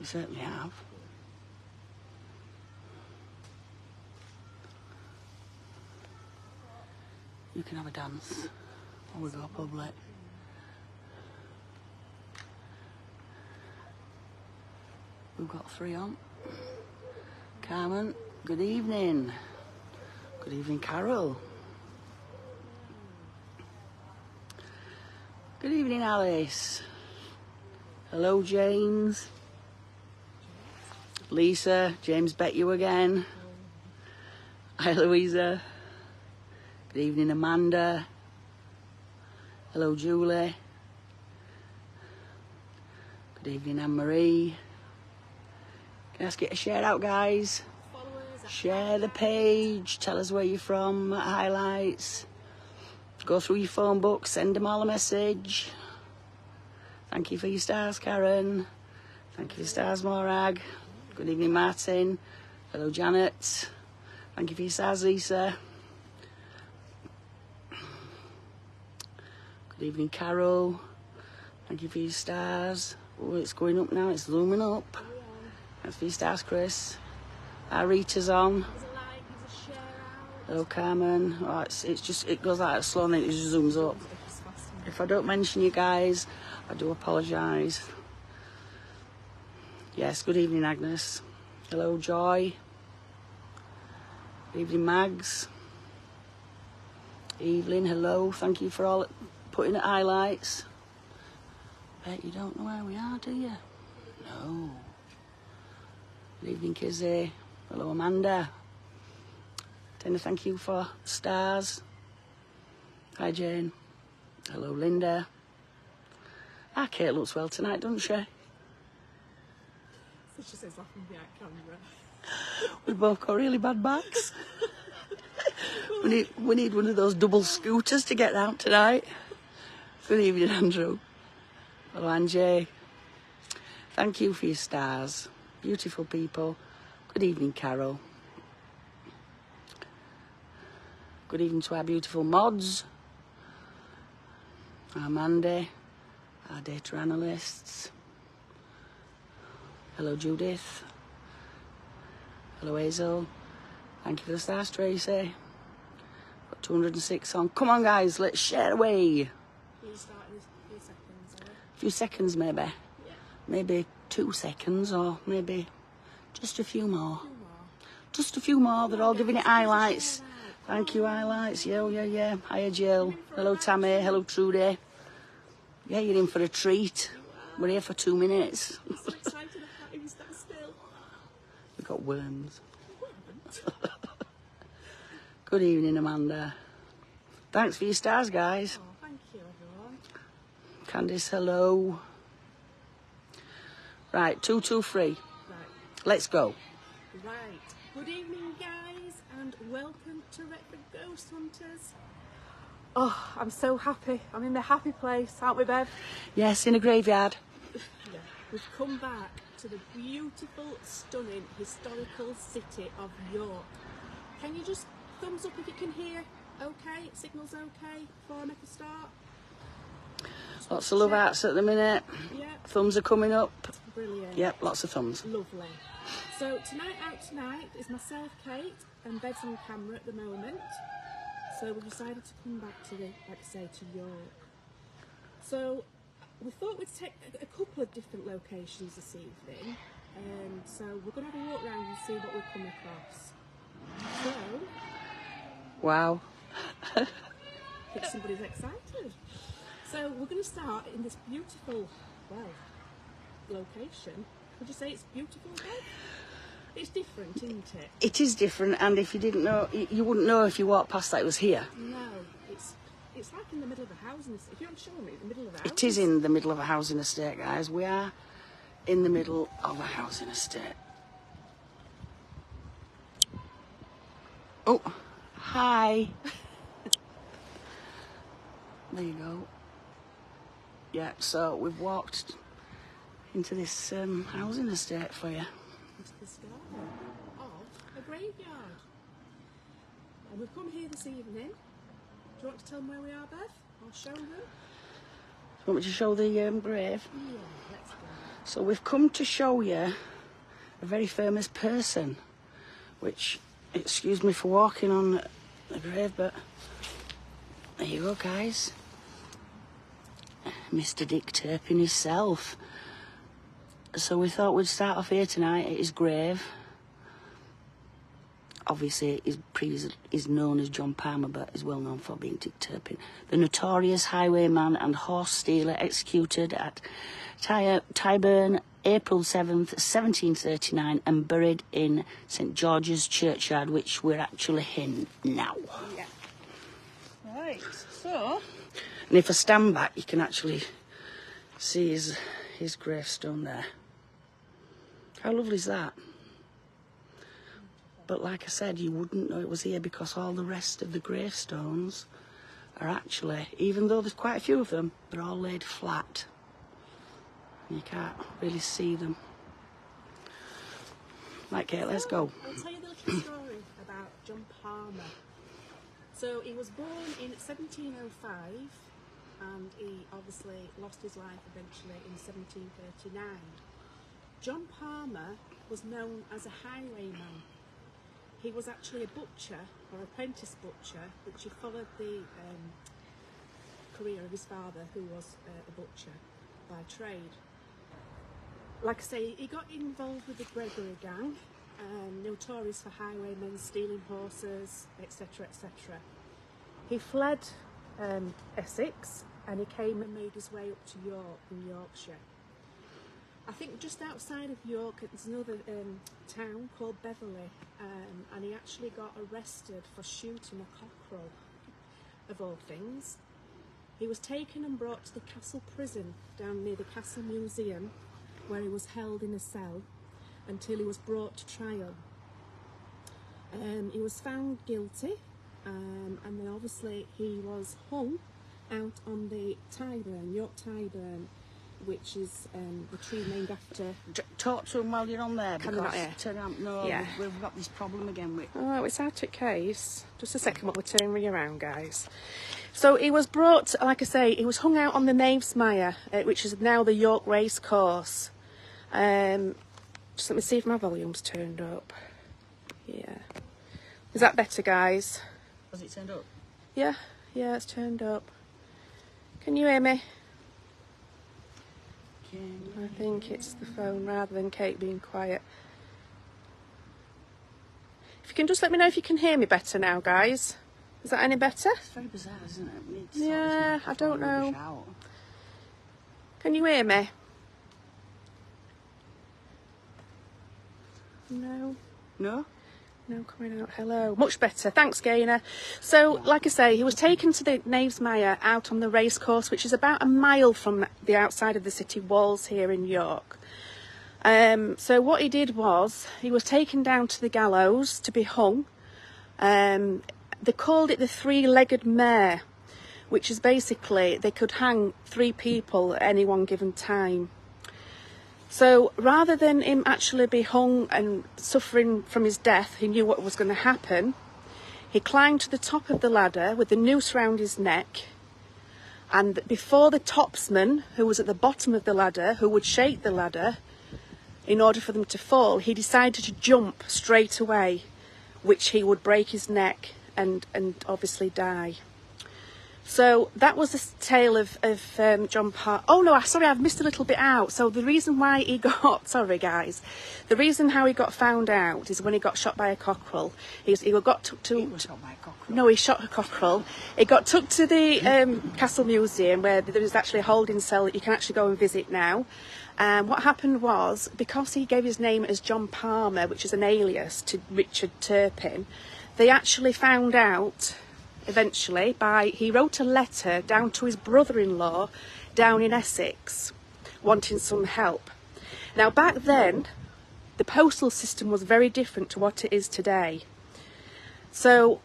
You certainly have. You can have a dance while we go public. We've got 3 on. Carmen, good evening. Good evening, Carol. Good evening, Alice. Hello, James. Lisa, James bet you again. Hi, Louisa. Good evening, Amanda. Hello, Julie. Good evening, Anne-Marie. Can I ask you to share out, guys? Share the page. Tell us where you're from. Highlights. Go through your phone book. Send them all a message. Thank you for your stars, Karen. Thank you for your stars, Morag. Good evening, Martin. Hello, Janet. Thank you for your stars, Lisa. Good evening, Carol. Thank you for your stars. Oh, it's going up now. It's zooming up. Thanks for your stars, Chris. Our Rita's on. Hello, Carmen. Oh, it goes out slow and then it just zooms up. If I don't mention you guys, I do apologise. Yes, good evening, Agnes. Hello, Joy. Good evening, Mags. Evelyn, hello. Thank you for all putting at highlights. Bet you don't know where we are, do you? No. Good evening, Kizzy. Hello, Amanda. Tina, thank you for stars. Hi, Jane. Hello, Linda. Ah, Kate looks well tonight, doesn't she? She says laughing behind camera. We've both got really bad backs. we need one of those double scooters to get out tonight. Good evening, Andrew. Hello, Angie. Thank you for your stars. Beautiful people. Good evening, Carol. Good evening to our beautiful mods. Our Mandy. Our data analysts. Hello, Judith. Hello, Hazel. Thank you for the stars, Tracy. Got 206 on. Come on, guys, let's share away. We'll start in a few seconds, are we? A few seconds, maybe. Yeah. Maybe 2 seconds, or maybe just a few more. Just a few more. They're all giving it highlights. Thank you, highlights. Yeah. Hiya, Jill. Hello, Tammy. Hello, Trudy. Yeah, you're in for a treat. We're here for 2 minutes. I'm so excited I can't even stand still. We've got worms. Good evening, Amanda. Thanks for your stars, guys. Oh, thank you, everyone. Candice, hello. Right, 223. Right. Let's go. Right. Good evening, guys, and welcome to Retford Ghost Hunters. Oh, I'm so happy. I'm in the happy place, aren't we, Bev? Yes, in a graveyard. Yeah. We've come back to the beautiful, stunning, historical city of York. Can you just thumbs up if you can hear? Okay, signal's okay before I make a start. Lots of love hearts at the minute. Yeah. Thumbs are coming up. Brilliant. Yep, lots of thumbs. Lovely. So tonight out tonight is myself, Kate, and Bev's on camera at the moment. So we've decided to come back to like I say, to York. So we thought we'd take a couple of different locations this evening. So we're going to have a walk around and see what we come across. So, Wow. I think somebody's excited. So we're going to start in this beautiful, location. Would you say it's beautiful, Bev? It's different, isn't it? It is different, and if you didn't know, you wouldn't know if you walked past that it was here. No, it's like in the middle of a housing estate. If you want to show me, the middle of a housing It is in the middle of a housing estate, guys. We are in the middle of a housing estate. Oh, hi. There you go. Yeah, so we've walked into this housing estate for you. into this garden of a graveyard. And we've come here this evening. Do you want to tell them where we are, Beth? I'll show them. Want me to show the grave? Yeah, let's go. So we've come to show you a very famous person, which, excuse me for walking on the grave, but there you go, guys. Mr. Dick Turpin himself. So we thought we'd start off here tonight at his grave. Obviously, he's known as John Palmer, but is well known for being Dick Turpin. The notorious highwayman and horse stealer executed at Tyburn, April 7th, 1739, and buried in St George's Churchyard, which we're actually in now. Yeah. Right, so... And if I stand back, you can actually see his gravestone there. How lovely is that? But like I said, you wouldn't know it was here because all the rest of the gravestones are actually, even though there's quite a few of them, they're all laid flat. You can't really see them. Right, Kate, let's go. I'll tell you the little story about John Palmer. So he was born in 1705 and he obviously lost his life eventually in 1739. John Palmer was known as a highwayman. He was actually a butcher, or apprentice butcher, which he followed the career of his father, who was a butcher by trade. Like I say, he got involved with the Gregory gang, notorious for highwaymen stealing horses, etc., etc. He fled Essex and he came and made his way up to York in Yorkshire. I think just outside of York there's another town called Beverley, and he actually got arrested for shooting a cockerel, of all things. He was taken and brought to the Castle Prison down near the Castle Museum, where he was held in a cell until he was brought to trial. He was found guilty, and then obviously he was hung out on the Tyburn, York Tyburn, which is the tree named after... Talk to him while you're on there, Can I not because hear? turn around. No, Yeah. we've got this problem again with... Oh, it's out of case. Just a second, while we're turning around, guys. So he was brought, like I say, he was hung out on the Knavesmire, which is now the York Race Course. Just let me see if my volume's turned up. Yeah. Is that better, guys? Has it turned up? Yeah, it's turned up. Can you hear me? I think it's the phone rather than Kate being quiet. If you can just let me know if you can hear me better now, guys. Is that any better? It's very bizarre, isn't it? We need to sort Yeah, this I don't microphone know. out. Can you hear me? No. No? No, coming out. Hello. Much better. Thanks, Gaynor. So, like I say, he was taken to the Knavesmire out on the racecourse, which is about a mile from the outside of the city walls here in York. So what he did was, he was taken down to the gallows to be hung. They called it the three-legged mare, which is basically, they could hang 3 people at any one given time. So rather than him actually be hung and suffering from his death, he knew what was going to happen. He climbed to the top of the ladder with the noose round his neck, and before the topsman, who was at the bottom of the ladder, who would shake the ladder in order for them to fall, he decided to jump straight away, which he would break his neck and obviously die. So that was the tale of John Palmer. Oh no, sorry, I've missed a little bit out. So the reason why he got, sorry guys, the reason how he got found out is when he got shot by a cockerel. He got took to... He was shot by a cockerel. No, he shot a cockerel. He got took to the Castle Museum, where there is actually a holding cell that you can actually go and visit now. What happened was, because he gave his name as John Palmer, which is an alias to Richard Turpin, they actually found out eventually he wrote a letter down to his brother-in-law down in Essex wanting some help. Now back then the postal system was very different to what it is today. So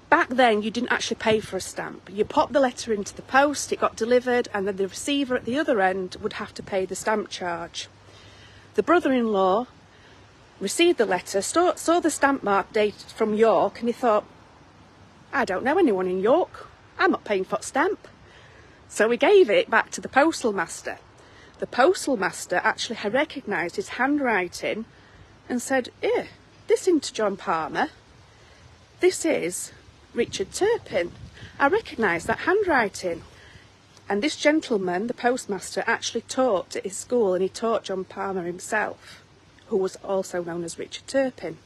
back then you didn't actually pay for a stamp. You popped the letter into the post, it got delivered, and then the receiver at the other end would have to pay the stamp charge. The brother-in-law received the letter, saw the stamp mark dated from York, and he thought, I don't know anyone in York, I'm not paying for a stamp. So he gave it back to the postal master. the postal master actually had recognised his handwriting and said, this isn't John Palmer, this is Richard Turpin. I recognise that handwriting. And this gentleman, the postmaster, actually taught at his school, and he taught John Palmer himself, who was also known as Richard Turpin.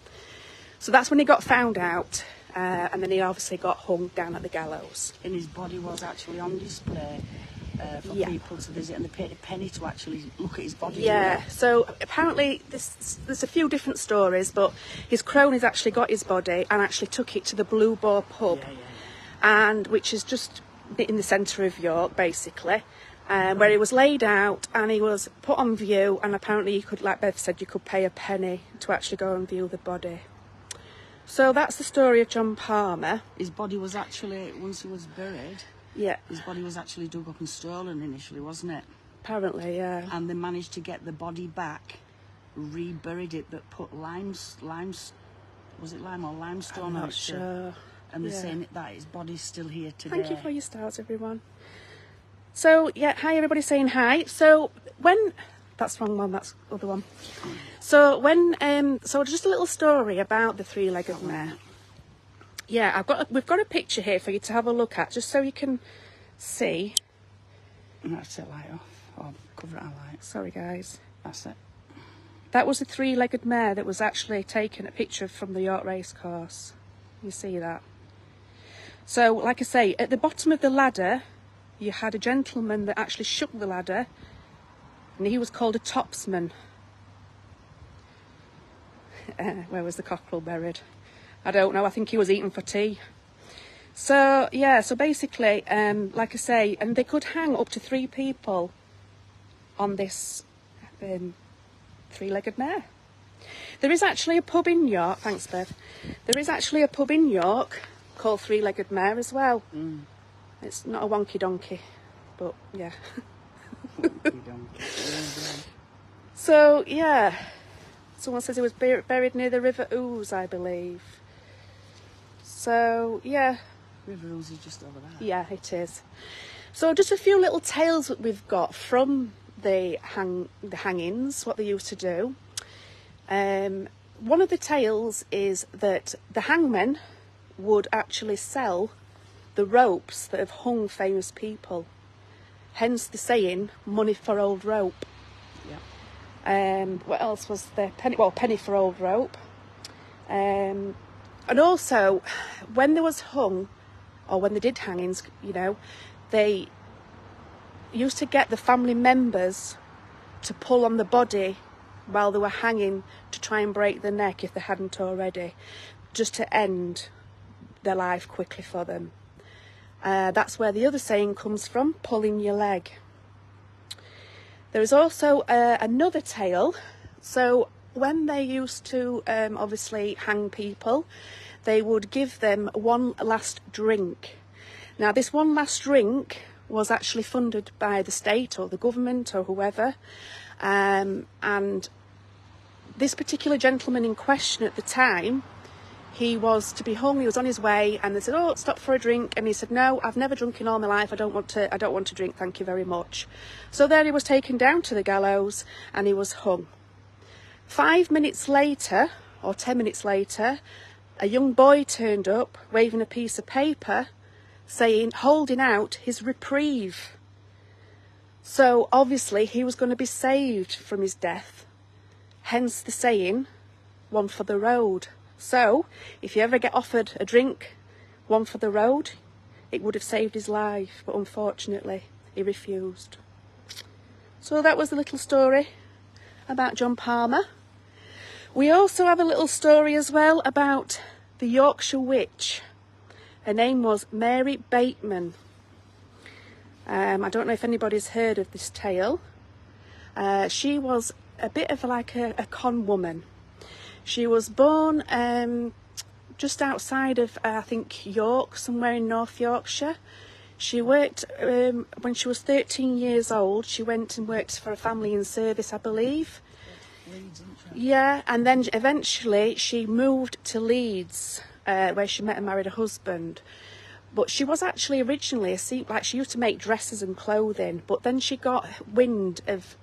So that's when he got found out, and then he obviously got hung down at the gallows. And his body was actually on display for people to visit, and they paid a penny to actually look at his body. Yeah, so apparently there's a few different stories, but his cronies actually got his body and actually took it to the Blue Boar pub, and which is just in the centre of York, basically, where he was laid out and he was put on view, and apparently you could, like Bev said, you could pay a penny to actually go and view the body. So that's the story of John Palmer. His body was actually, once he was buried, his body was actually dug up and stolen initially, wasn't it? Apparently, yeah. And they managed to get the body back, reburied it, but put was it lime or limestone? I'm not sure. And they're saying that his body's still here today. Thank you for your stars, everyone. So, hi, everybody saying hi. So, that's the wrong one, that's the other one. So, so just a little story about the three-legged mare. Yeah, we've got a picture here for you to have a look at, just so you can see. And that's it, light off, or cover it a light. Sorry, guys. That's it. That was a three-legged mare that was actually taken a picture from the York Racecourse. You see that? So, like I say, at the bottom of the ladder, you had a gentleman that actually shook the ladder, and he was called a topsman. Where was the cockerel buried? I don't know, I think he was eaten for tea. So, yeah, so basically, like I say, and they could hang up to 3 people on this three-legged mare. There is actually a pub in York, thanks Bev, there is actually a pub in York called Three-Legged Mare as well. It's not a wonky donkey, but yeah. So yeah, someone says he was buried near the River Ouse, I believe. So yeah. River Ouse is just over there. Yeah, it is. So just a few little tales that we've got from the hangings, what they used to do. One of the tales is that the hangmen would actually sell the ropes that have hung famous people. Hence the saying, money for old rope. Yeah. What else was there? Penny for old rope. And also, when there was hung, or when they did hangings, you know, they used to get the family members to pull on the body while they were hanging to try and break the neck if they hadn't already, just to end their life quickly for them. That's where the other saying comes from, pulling your leg. There is also another tale. So when they used to obviously hang people, they would give them one last drink. Now this one last drink was actually funded by the state or the government or whoever, and this particular gentleman in question at the time, he was to be hung, he was on his way, and they said, oh, stop for a drink, and he said, no, I've never drunk in all my life, I don't want to drink, thank you very much. So there he was taken down to the gallows and he was hung. 5 minutes later, or 10 minutes later, a young boy turned up waving a piece of paper saying, holding out his reprieve. So obviously he was going to be saved from his death, hence the saying, one for the road. So, if you ever get offered a drink, one for the road, it would have saved his life, but unfortunately, he refused. So that was the little story about John Palmer. We also have a little story as well about the Yorkshire Witch. Her name was Mary Bateman. I don't know if anybody's heard of this tale. She was a bit of like a con woman. She was born just outside of, I think, York, somewhere in North Yorkshire. She worked, when she was 13 years old, she went and worked for a family in service, I believe. Leeds, isn't she? Yeah, and then eventually she moved to Leeds, where she met and married a husband. But she was actually originally like she used to make dresses and clothing, but then she got wind of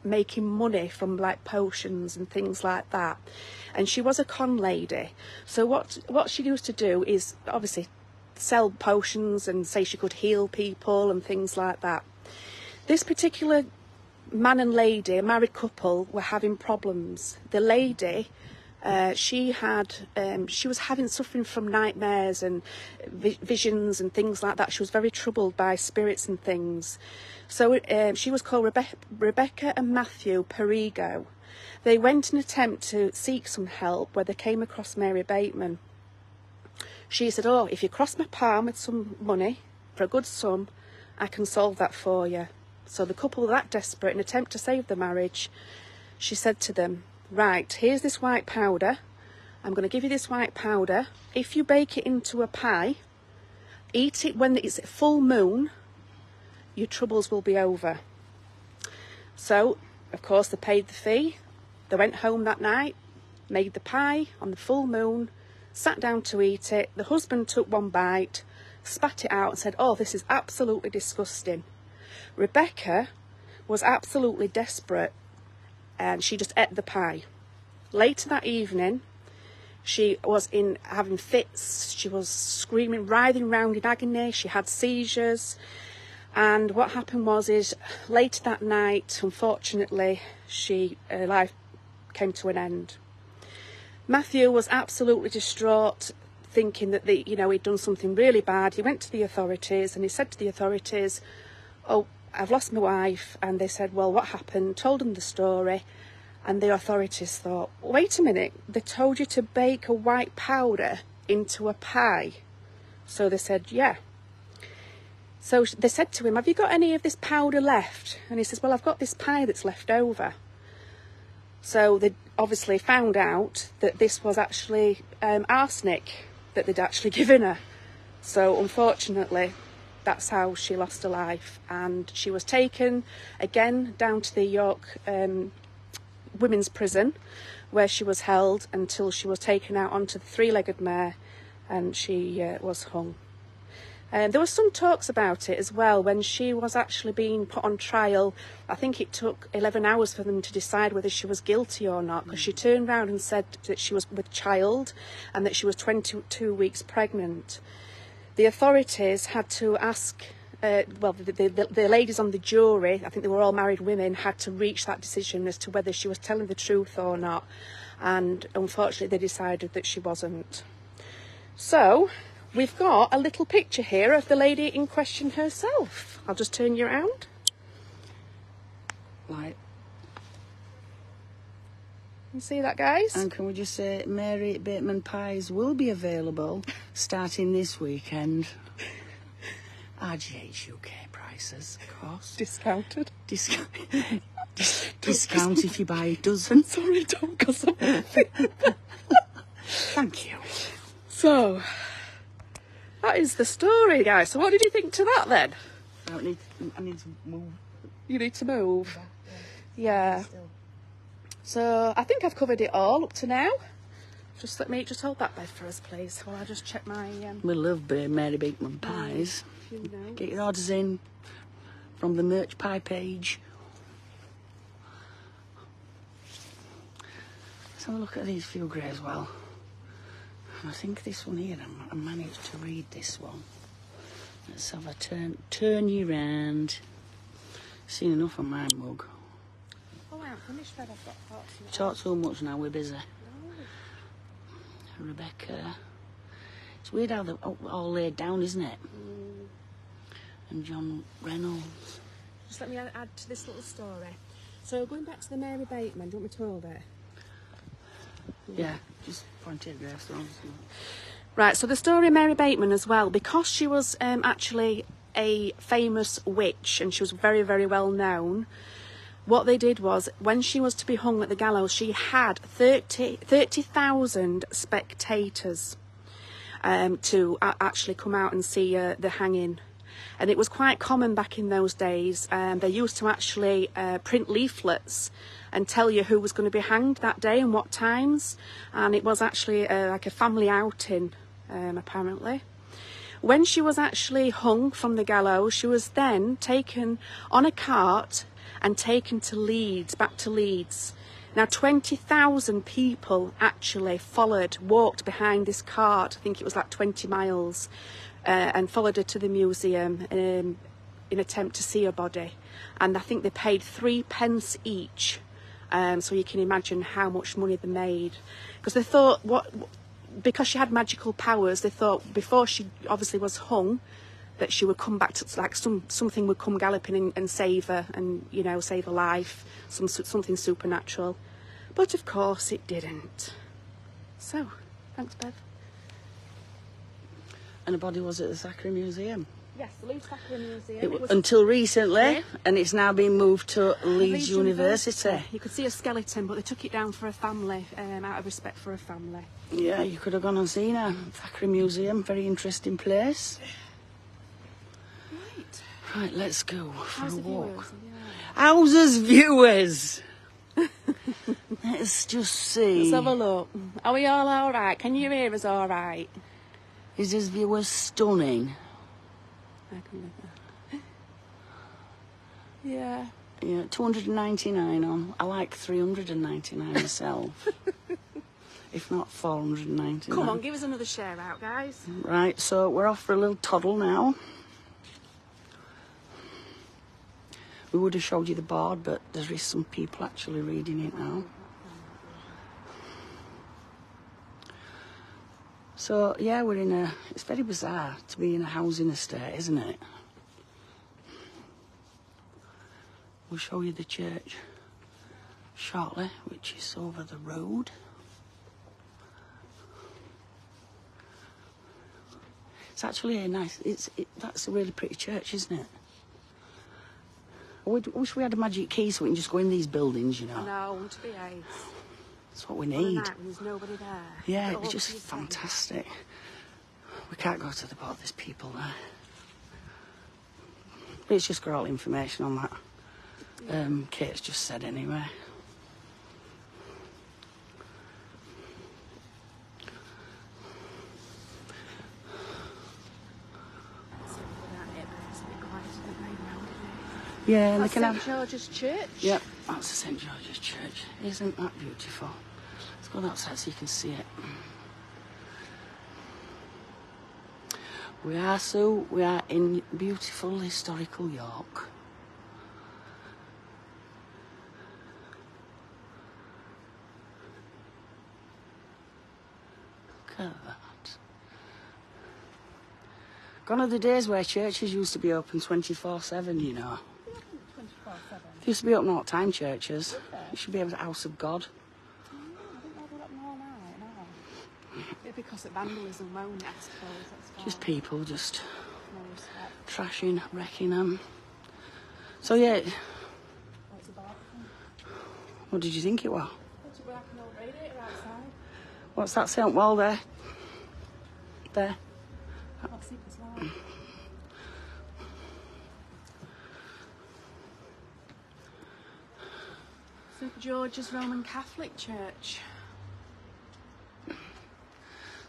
making money from like potions and things like that, and she was a con lady. So what she used to do is obviously sell potions and say she could heal people and things like that. This particular man and lady, a married couple, were having problems. The lady, she was suffering from nightmares and visions and things like that. She was very troubled by spirits and things. So she was called Rebecca and Matthew Perigo. They went in an attempt to seek some help where they came across Mary Bateman. She said, "Oh, if you cross my palm with some money for a good sum, I can solve that for you." So the couple were that desperate in an attempt to save the marriage. She said to them, "Right, here's this white powder. I'm going to give you this white powder. If you bake it into a pie, eat it when it's full moon, your troubles will be over." So, of course, they paid the fee. They went home that night, made the pie on the full moon, sat down to eat it. The husband took one bite, spat it out and said, "Oh, this is absolutely disgusting." Rebecca was absolutely desperate and she just ate the pie. Later that evening, she was having fits. She was screaming, writhing around in agony. She had seizures. And what happened is later that night, unfortunately, her life came to an end. Matthew was absolutely distraught, thinking that he'd done something really bad. He went to the authorities and he said to the authorities, "Oh, I've lost my wife." And they said, "Well, what happened?" Told him the story. And the authorities thought, "Wait a minute, they told you to bake a white powder into a pie." So they said, "Yeah." So they said to him, "Have you got any of this powder left?" And he says, "Well, I've got this pie that's left over." So they obviously found out that this was actually arsenic that they'd actually given her. So unfortunately, that's how she lost her life. And she was taken again down to the York women's prison, where she was held until she was taken out onto the three-legged mare and she was hung. There were some talks about it as well when she was actually being put on trial. I think it took 11 hours for them to decide whether she was guilty or not, because she turned around and said that she was with child and that she was 22 weeks pregnant. The authorities had to ask, the ladies on the jury, I think they were all married women, had to reach that decision as to whether she was telling the truth or not. And unfortunately, they decided that she wasn't. So we've got a little picture here of the lady in question herself. I'll just turn you around. Right. You see that, guys? And can we just say Mary Bateman pies will be available starting this weekend. RGH UK prices, of course. Discounted. Discount if you buy a dozen. Sorry, don't, because I'm... Thank you. So, that is the story, guys. So what did you think to that, then? I need to move. You need to move? Yeah. So, I think I've covered it all up to now. Just let me hold that bed for us, please, while I just check my... We love Mary Bateman pies. Get your orders in from the merch pie page. Let's have a look at these few grey as well. I think this one here, I managed to read this one. Let's have a turn you round. Seen enough of my mug. Oh, I haven't finished that. I've got parts of it. Talk so much now, we're busy. Rebecca. It's weird how they're all laid down, isn't it? And John Reynolds. Just let me add to this little story. So going back to the Mary Bateman, do you want me to hold it? Yeah, just point it address on. Right, so the story of Mary Bateman as well, because she was actually a famous witch and she was very, very well known, what they did was, when she was to be hung at the gallows, she had 30,000 spectators to actually come out and see the hanging. And it was quite common back in those days. They used to actually print leaflets and tell you who was going to be hanged that day and what times. And it was actually like a family outing, apparently. When she was actually hung from the gallows, she was then taken on a cart and taken to Leeds, back to Leeds. Now 20,000 people actually walked behind this cart. I think it was like 20 miles, and followed her to the museum in attempt to see her body. And I think they paid 3 pence each. So you can imagine how much money they made. Because they thought, because she had magical powers, they thought before she obviously was hung, that she would come back to, like, something would come galloping and save her, and, you know, save her life, something supernatural. But of course it didn't. So, thanks, Bev. And the body was at the Thackeray Museum. Yes, the Leeds Thackeray Museum. Until recently, yeah. And it's now been moved to Leeds University. You could see a skeleton, but they took it down for a family, out of respect for a family. Yeah, you could have gone and seen her. Thackeray Museum, very interesting place. Right, let's go for a walk. How's us viewers? Let's just see. Let's have a look. Are we all right? Can you hear us all right? Is his viewers stunning? I can live there. Yeah. Yeah, 299 on. I like 399 myself. If not 499. Come on, give us another share out, guys. Right, so we're off for a little toddle now. We would have showed you the board, but there is some people actually reading it now. So, yeah, it's very bizarre to be in a housing estate, isn't it? We'll show you the church shortly, which is over the road. It's actually a nice, that's a really pretty church, isn't it? I wish we had a magic key so we can just go in these buildings, you know. I know, wouldn't it be ace? That's what we need. Night when there's nobody there. Yeah, it'd be just fantastic. We can't go to the bar, there's people there. But it's just got all the information on that. Kate's just said anyway. Yeah, and they can have St George's Church. Yep, that's the St George's Church. Isn't that beautiful? Let's go outside so you can see it. We are in beautiful historical York. Look at that. Gone are the days where churches used to be open 24/7, you know. They used to be open all the time, churches. It should be a house of God. I think they'll be open all night, no. It's because of vandalism, won't it, I suppose. That's Just people just no respect. trashing, wrecking them. So yeah, What's the bar? what did you think it was? What's a black and old radiator outside? What's that say on the wall there? There. What's it as well? St George's Roman Catholic Church.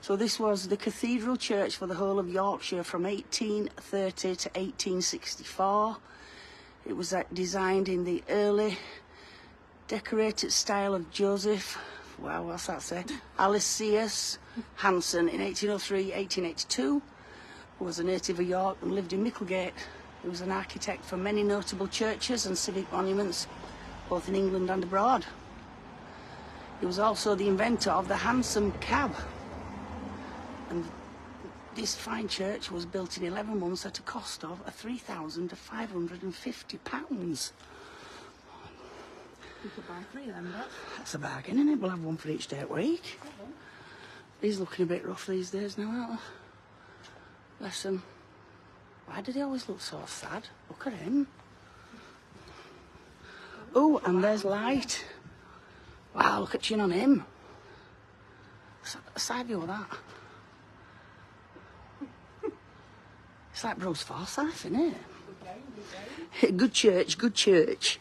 So this was the cathedral church for the whole of Yorkshire from 1830 to 1864. It was designed in the early decorated style of Joseph, wow, what's that say? Aloysius Hanson in 1803-1882, who was a native of York and lived in Micklegate. He was an architect for many notable churches and civic monuments, both in England and abroad. He was also the inventor of the hansom cab. And this fine church was built in 11 months at a cost of £3,550. You could buy 3 of them, but That's a bargain, isn't it? We'll have one for each day at week. He's looking a bit rough these days now, aren't they? Bless him. Why do they always look so sad? Look at him. Oh, and there's light. Wow, look at chin on him. Side view of that. It's like Bruce Forsyth, isn't it? Good church, good church.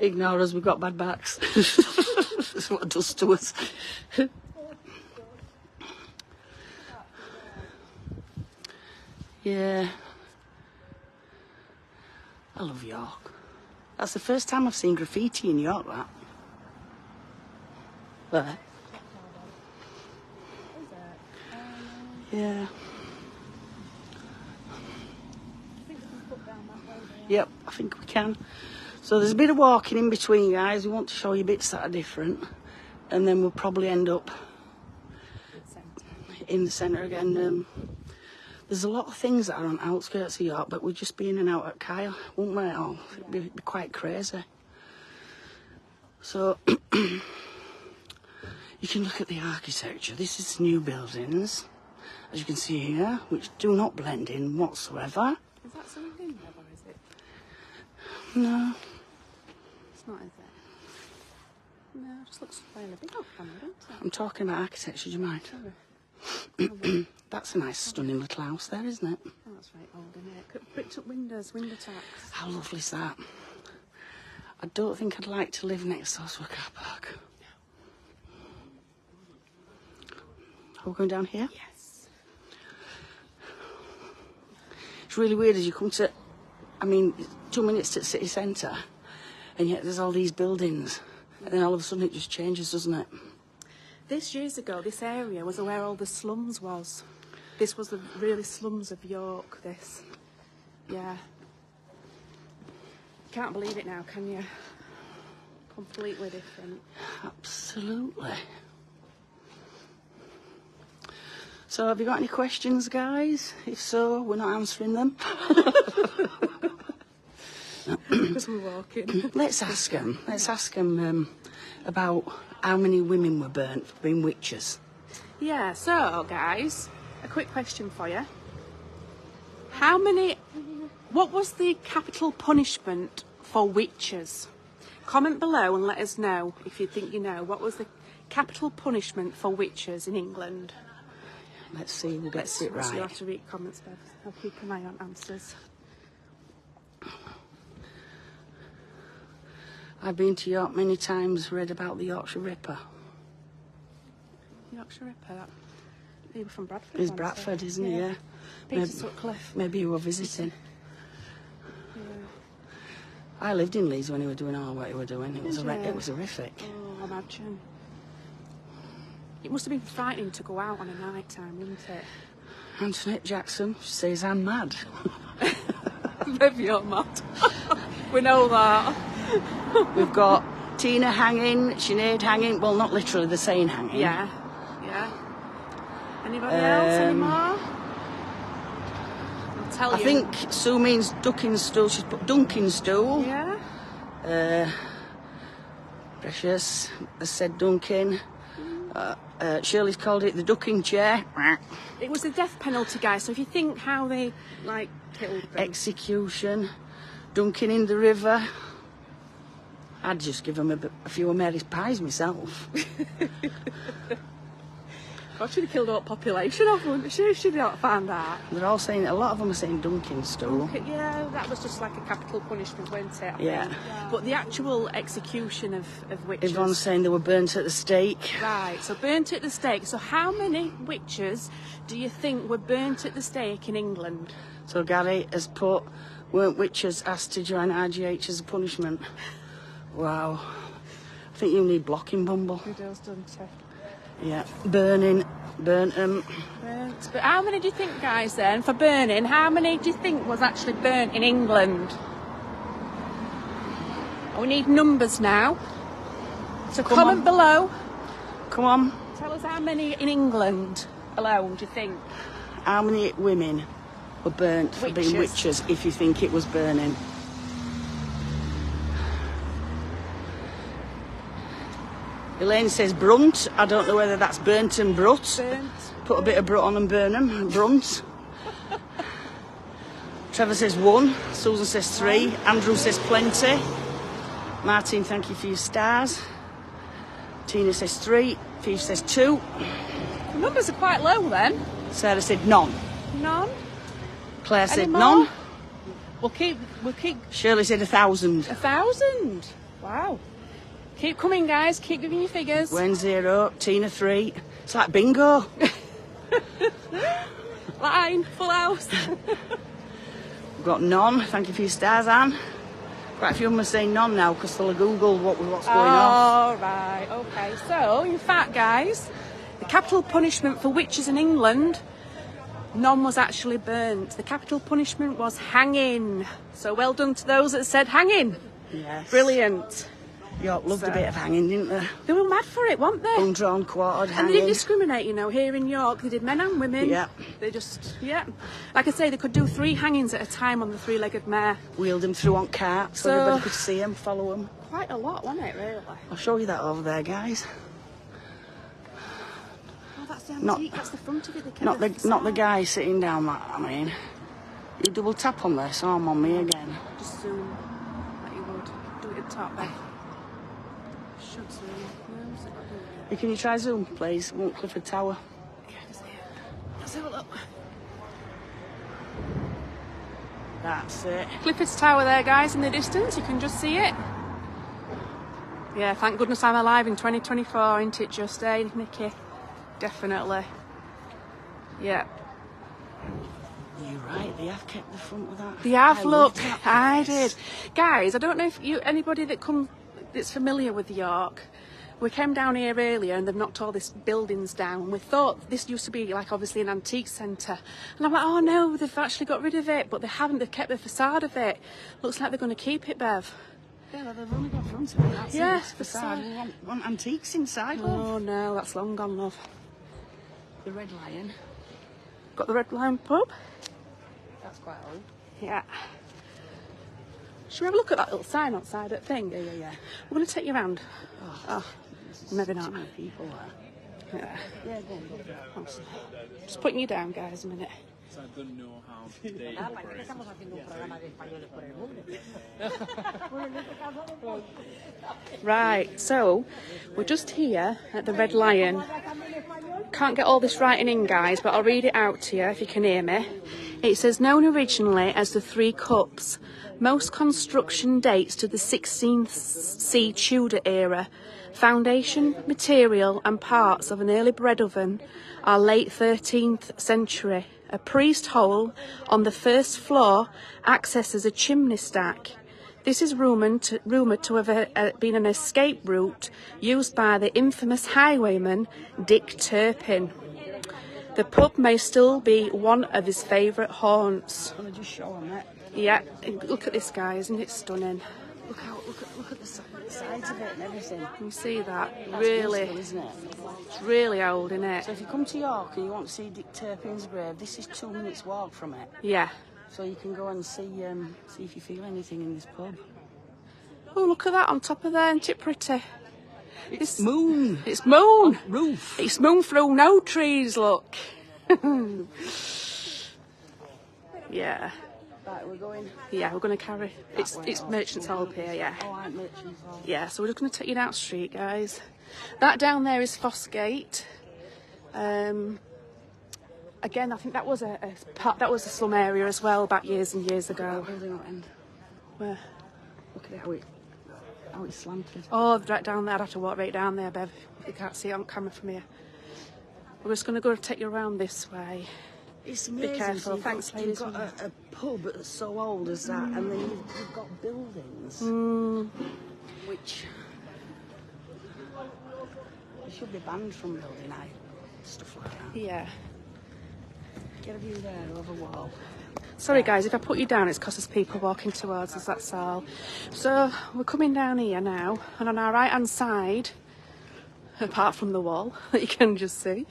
Ignore us, we've got bad backs. That's what it does to us. Yeah. I love York. That's the first time I've seen graffiti in York, that. There. Yeah. Yep, I think we can. So there's a bit of walking in between, guys. We want to show you bits that are different. And then we'll probably end up in the centre again. There's a lot of things that are on outskirts of York, but we'd just be in and out at Kyle, wouldn't we? Oh, it'd be quite crazy. So you can look at the architecture. This is new buildings, as you can see here, which do not blend in whatsoever. Is that something in there, or is it? No. It's not, is it? No, it just looks fairly big on camera, doesn't it? I'm talking about architecture, do you mind? Sorry. That's a nice, stunning little house there, isn't it? Oh, that's very old, isn't it? Bricked up windows, window tacks. How lovely is that? I don't think I'd like to live next door to a car park. Are we going down here? Yes. It's really weird as you come to, 2 minutes to the city centre, and yet there's all these buildings, and then all of a sudden it just changes, doesn't it? Years ago, this area was where all the slums was. This was the really slums of York, this. Yeah. Can't believe it now, can you? Completely different. Absolutely. So have you got any questions, guys? If so, we're not answering them. Because we're walking. Let's ask them. Let's ask them about how many women were burnt for being witches. Yeah, so, guys, a quick question for you. What was the capital punishment for witches? Comment below and let us know if you think you know. What was the capital punishment for witches in England? Let's see who gets it So right. you'll have to read comments, Bev. I'll keep an eye on answers. I've been to York many times, read about the Yorkshire Ripper. Yorkshire Ripper. He was from Bradford. He's Bradford, isn't he? Yeah. Peter Sutcliffe. Maybe you were visiting. Yeah. I lived in Leeds when he were doing all what he were doing. It was Did you? it was horrific. Oh, imagine. It must have been frightening to go out on a night time, wouldn't it? Antoinette Jackson says I'm mad. Maybe you're mad. We know that. We've got Tina hanging, Sinead hanging. Well, not literally, they're saying hanging. Yeah. Yeah. Anybody else? Any more? I'll tell you. I think Sue means ducking stool. She's put dunking stool. Yeah. Precious has said dunking. Shirley's called it the ducking chair. It was a death penalty, guys. So if you think how they killed them. Execution. Dunking in the river. I'd just give them a few of Mary's pies myself. God, she'd have killed all the population off, wouldn't she? She'd not found that. They're all saying, a lot of them are saying dunking stool. Yeah, that was just like a capital punishment, wasn't it? I Yeah. think. But the actual execution of witches. Everyone's saying they were burnt at the stake. Right, so burnt at the stake. So how many witches do you think were burnt at the stake in England? So Gary has put, weren't witches asked to join RGH as a punishment? Wow. I think you need blocking, Bumble. Who does, doesn't he? Yeah. Burnt them. Burnt. But how many do you think, guys, then, for burning, how many do you think was actually burnt in England? We need numbers now. So comment below. Come on. Tell us how many in England alone do you think? How many women were burnt for being witches, if you think it was burning? Elaine says brunt. I don't know whether that's burnt and brut. Burnt. Put a bit of brut on and burn them. Brunt. Trevor says 1. Susan says 3. Andrew says plenty. Martin, thank you for your stars. Tina says 3. Phoebe says 2. The numbers are quite low then. Sarah said none. None. Claire said Any more? none. We'll keep. Shirley said 1,000. 1,000. Wow. Keep coming, guys. Keep giving your figures. Wayne 0, Tina 3. It's like bingo. Line, full house. We've got none. Thank you for your stars, Anne. Quite a few of them are saying none now because they'll have Googled what's going on. Oh, right. Okay. So, in fact, guys, the capital punishment for witches in England, none was actually burnt. The capital punishment was hanging. So, well done to those that said hanging. Yes. Brilliant. York loved a bit of hanging, didn't they? They were mad for it, weren't they? Undrawn, quartered, And hanging. they didn't discriminate, you know. Here in York, they did men and women. Yeah. They just, like I say, they could do 3 hangings at a time on the 3-legged mare. Wheeled him through on carts so everybody could see him, follow him. Quite a lot, wasn't it, really? I'll show you that over there, guys. Oh, that's the antique. That's the front of it. Not the guy sitting down. I mean, you double tap on this arm on me again. Just zoom, like you would. Do it at the top there. Should zoom. No, is it not doing it? Can you try zoom, please? Clifford Tower. Okay, let's have a look. That's it. Clifford's Tower there, guys, in the distance. You can just see it. Yeah, thank goodness I'm alive in 2024, ain't it just, eh, Nikki? Definitely. Yeah. You're right, they have kept the front of that. They have, I look. love that I place. did. Guys, I don't know if anybody that's familiar with York, we came down here earlier and they've knocked all these buildings down. We thought this used to be like obviously an antique centre. And I'm like, oh no, they've actually got rid of it, but they haven't. They've kept the facade of it. Looks like they're going to keep it, Bev. Yeah, they've only got front of it. That's Yeah, it, it's facade. We want antiques inside, love. Oh no, that's long gone, love. The Red Lion. Got the Red Lion pub. That's quite old. Yeah. Should we have a look at that little sign outside that thing? Yeah. We're going to take you round. Oh, maybe Too not. many people there. Yeah. Go on. Just putting you down, guys, a minute. So I don't know how they operate. Right, so we're just here at the Red Lion. Can't get all this writing in, guys, but I'll read it out to you if you can hear me. It says, known originally as the Three Cups, most construction dates to the 16th C Tudor era. Foundation, material and parts of an early bread oven are late 13th century. A priest hole on the first floor accesses a chimney stack. This is rumoured to have been an escape route used by the infamous highwayman Dick Turpin. The pub may still be one of his favourite haunts. I'm gonna just show them that. Yeah, look at this, guy, isn't it stunning? Look at the sides of it and everything. Can you see that? That's Really, beautiful, isn't it? it's really old, isn't it? So if you come to York and you want to see Dick Turpin's grave, this is 2 minutes walk from it. Yeah. So you can go and see if you feel anything in this pub. Oh, look at that on top of there, isn't it pretty? It's moon. It's moon. Roof. It's moon through no trees, look. Yeah. Right, we're going. Yeah, we're going to carry. It's Merchants Hall here, yeah. Oh, I'm Merchants Hall. Yeah, so we're just going to take you down the street, guys. That down there is Fossgate. Again, I think that was a slum area as well back years and years ago. Building up end. Where? Look at how it's slanted. Oh, right down there. I'd have to walk right down there, Bev. You can't see it on camera from here. We're just going to go and take you around this way. It's amazing. Be careful. So Thanks, ladies. You've got a pub that's so old as that, and then you've got buildings, which you should be banned from building, stuff like that. Yeah. Get a view there over wall. Sorry, guys, if I put you down, it's because there's people walking towards us, that's all. So, we're coming down here now, and on our right-hand side, apart from the wall that you can just see,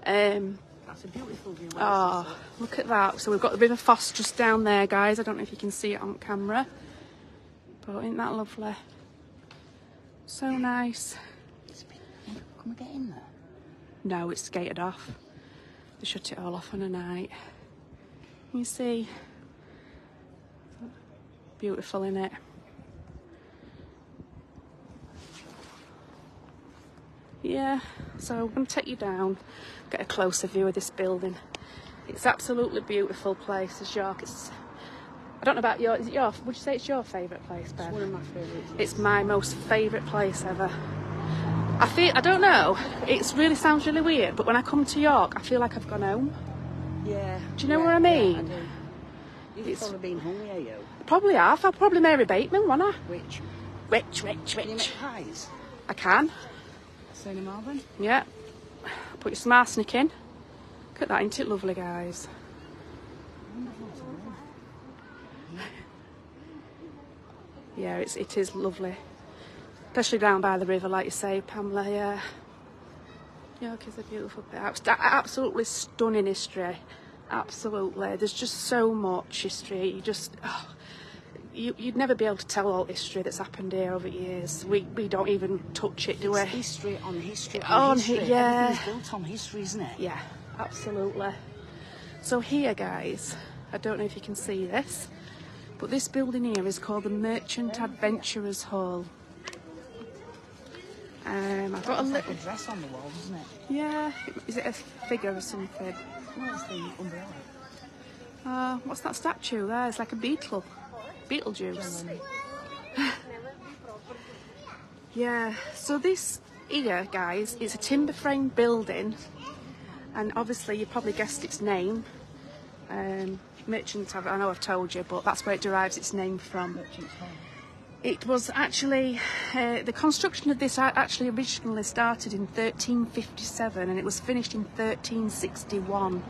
That's a beautiful view. oh, look at that. So we've got the River Foss just down there, guys. I don't know if you can see it on camera, but isn't that lovely? So nice. Can we get in there? No, it's gated off. They shut it all off on a night. You see? Beautiful, innit? Yeah, so I'm going to take you down, get a closer view of this building. It's absolutely beautiful place, as York. It's I don't know about your, is it your, would you say it's your favourite place, Ben? It's one of my favourites. It's my most favourite place ever. I don't know, it really sounds really weird, but when I come to York, I feel like I've gone home. Yeah. Do you know what I mean? Yeah, I do. You've probably been hungry, are you? Probably have. I'll probably Mary Bateman, won't I? Which? Rich. Can you make pies? I can. Same in Melbourne? Yeah. Put your some arsenic in. Look at that, isn't it lovely, guys? Yeah, it is lovely. Especially down by the river, like you say, Pamela, yeah. York is a beautiful place. Absolutely stunning history. Absolutely. There's just so much history. You just... Oh, you'd never be able to tell all history that's happened here over years. We don't even touch it, do we? It's history on history On history. yeah. Everything's built on history, isn't it? Yeah, absolutely. So here, guys, I don't know if you can see this, but this building here is called the Merchant Adventurers Hall. I've got a It's like little... a dress on the wall, isn't it? Yeah, is it a figure or something? No, it's the umbrella. What's that statue there? It's like a beetle. Beetlejuice. Yeah, so this here, guys, is a timber frame building, and obviously you probably guessed its name. Merchant, I know I've told you, but that's where it derives its name from. Merchant's Hall. It was actually, the construction of this actually originally started in 1357 and it was finished in 1361.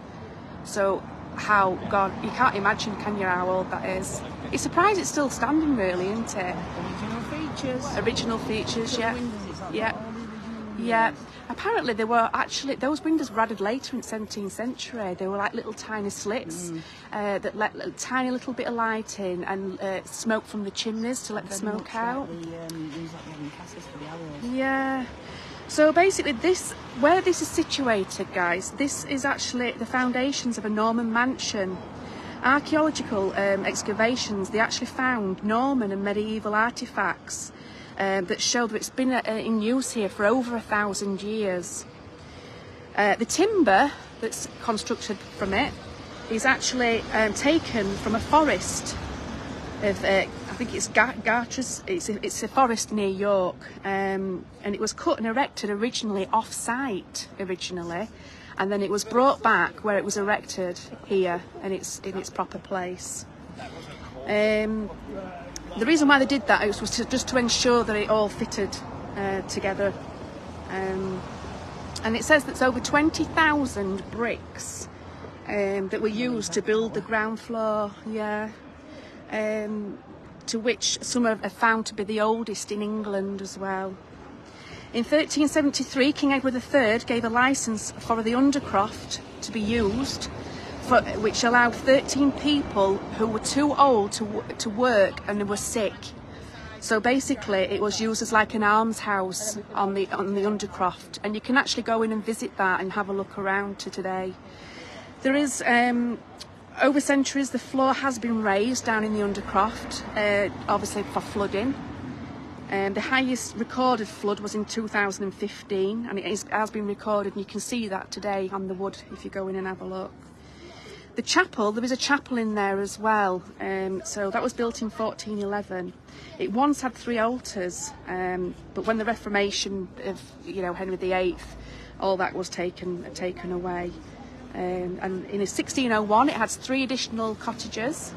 So God, you can't imagine, can you, how old that is? It's surprised it's still standing, really, isn't it? Original features. Original features, yeah. Windows, it's like Yeah. all the original Yeah. windows. Apparently they were actually, those windows were added later in the 17th century. They were like little tiny slits that let a tiny little bit of light in and smoke from the chimneys to let the Very smoke much out. like the things like we have in castles for the arrows. Yeah. So basically where this is situated, guys, this is actually the foundations of a Norman mansion. Archaeological excavations, they actually found Norman and medieval artefacts that show that it's been in use here for over 1,000 years. The timber that's constructed from it is actually taken from a forest of, I think it's Garters, it's a forest near York, and it was cut and erected originally off-site and then it was brought back where it was erected here and it's in its proper place. The reason why they did that was just to ensure that it all fitted together. And it says that's over 20,000 bricks that were used to build the ground floor, yeah. To which some are found to be the oldest in England as well. In 1373, King Edward III gave a licence for the Undercroft to be used, which allowed 13 people who were too old to work and who were sick. So basically it was used as like an almshouse on the Undercroft, and you can actually go in and visit that and have a look around to today. There is, over centuries, the floor has been raised down in the Undercroft, obviously for flooding. The highest recorded flood was in 2015, and it has been recorded, and you can see that today on the wood if you go in and have a look. The chapel, there is a chapel in there as well, so that was built in 1411. It once had 3 altars, but when the Reformation of Henry VIII, all that was taken away. And in 1601 it had 3 additional cottages.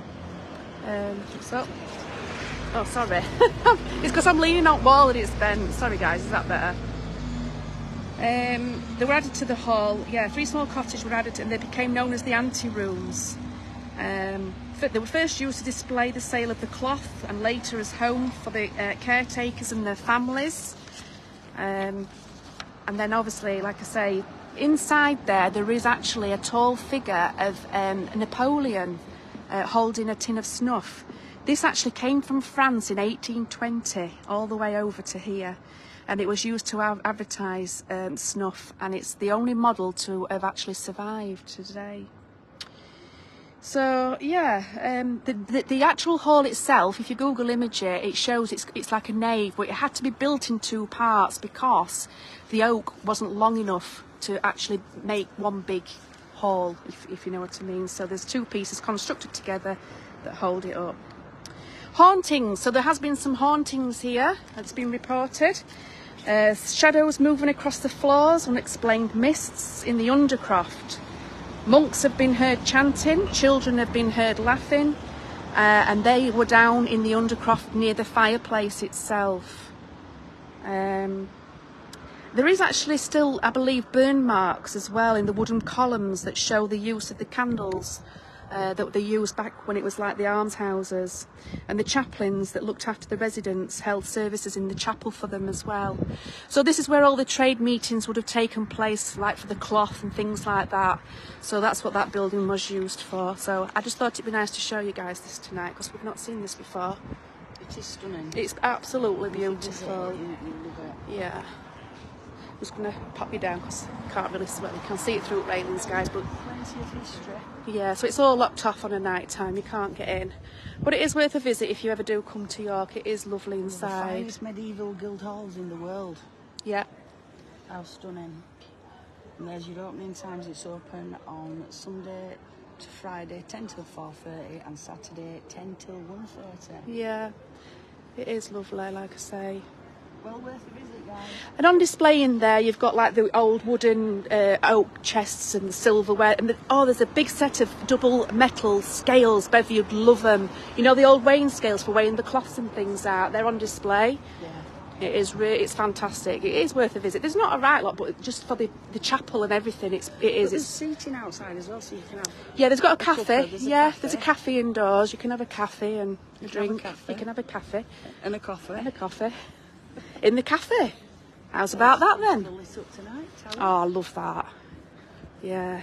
Oh, sorry. It's because I'm leaning on wall and it's bent. Sorry guys, is that better? They were added to the hall. Yeah, 3 small cottages were added and they became known as the ante-rooms. They were first used to display the sale of the cloth and later as home for the caretakers and their families. And then obviously, like I say, inside there is actually a tall figure of Napoleon holding a tin of snuff. This actually came from France in 1820 all the way over to here, and it was used to advertise snuff, and it's the only model to have actually survived today. So yeah, the actual hall itself, if you Google image it, it shows it's like a nave, but it had to be built in 2 parts because the oak wasn't long enough to actually make one big hall, if you know what I mean. So there's 2 pieces constructed together that hold it up. Hauntings. So there has been some hauntings here. That's been reported. Shadows moving across the floors, unexplained mists in the Undercroft. Monks have been heard chanting, children have been heard laughing, and they were down in the Undercroft near the fireplace itself. There is actually still, I believe, burn marks as well in the wooden columns that show the use of the candles that they used back when it was like the almshouses, and the chaplains that looked after the residents held services in the chapel for them as well. So this is where all the trade meetings would have taken place, like for the cloth and things like that. So that's what that building was used for. So I just thought it'd be nice to show you guys this tonight, because we've not seen this before. It is stunning. It's absolutely beautiful. You love it. Yeah. I'm just going to pop you down because I can't really see, well, you can see it through railings, guys, but Plenty of history. yeah, so it's all locked off on a night time, you can't get in. But it is worth a visit if you ever do come to York. It is lovely The inside. finest medieval guild halls in the world. Yeah. How stunning. And there's your opening times. It's open on Sunday to Friday 10 till 4:30 and Saturday 10 till 1:30. Yeah. It is lovely, like I say. Well worth a visit, guys. And on display in there, you've got like the old wooden oak chests and the silverware. And there's a big set of double metal scales. Bev, you'd love them. You know, the old weighing scales for weighing the cloths and things out. They're on display. Yeah. It's fantastic. It is worth a visit. There's not a right lot, but just for the chapel and everything, it But is. there's seating outside as well, so you can have. Yeah, there's got a cuppa, cafe. there's a Yeah, cafe. there's a cafe indoors. You can have a cafe and a You can have a drink. cafe. You can have a cafe And a coffee. and a coffee in the cafe. How's about that then? Lit up tonight. Oh, I love that. Yeah.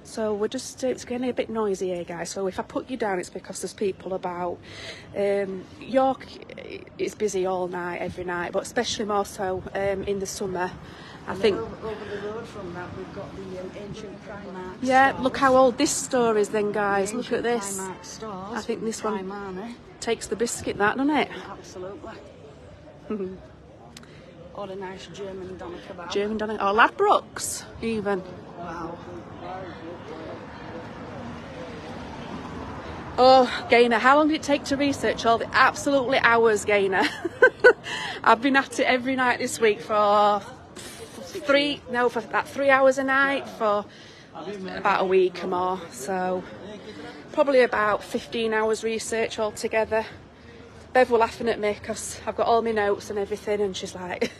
So we're just, it's getting a bit noisy here, guys. So if I put you down, it's because there's people about. York is busy all night, every night, but especially more so in the summer. I think. Over the road from that, we've got the ancient Primark. Yeah, stores. look how old this store is then, guys. The Look at ancient this. Primark stores. I think this one Primark. takes the biscuit, that, doesn't it? Absolutely. Or a nice German doner kebab. German doner, or Ladbrokes, even. Wow. Oh, Gaynor, how long did it take to research all the absolutely hours, Gaynor? I've been at it every night this week for about 3 hours a night for about a week or more. So probably about 15 hours research altogether. Bev were laughing at me because I've got all my notes and everything, and she's like...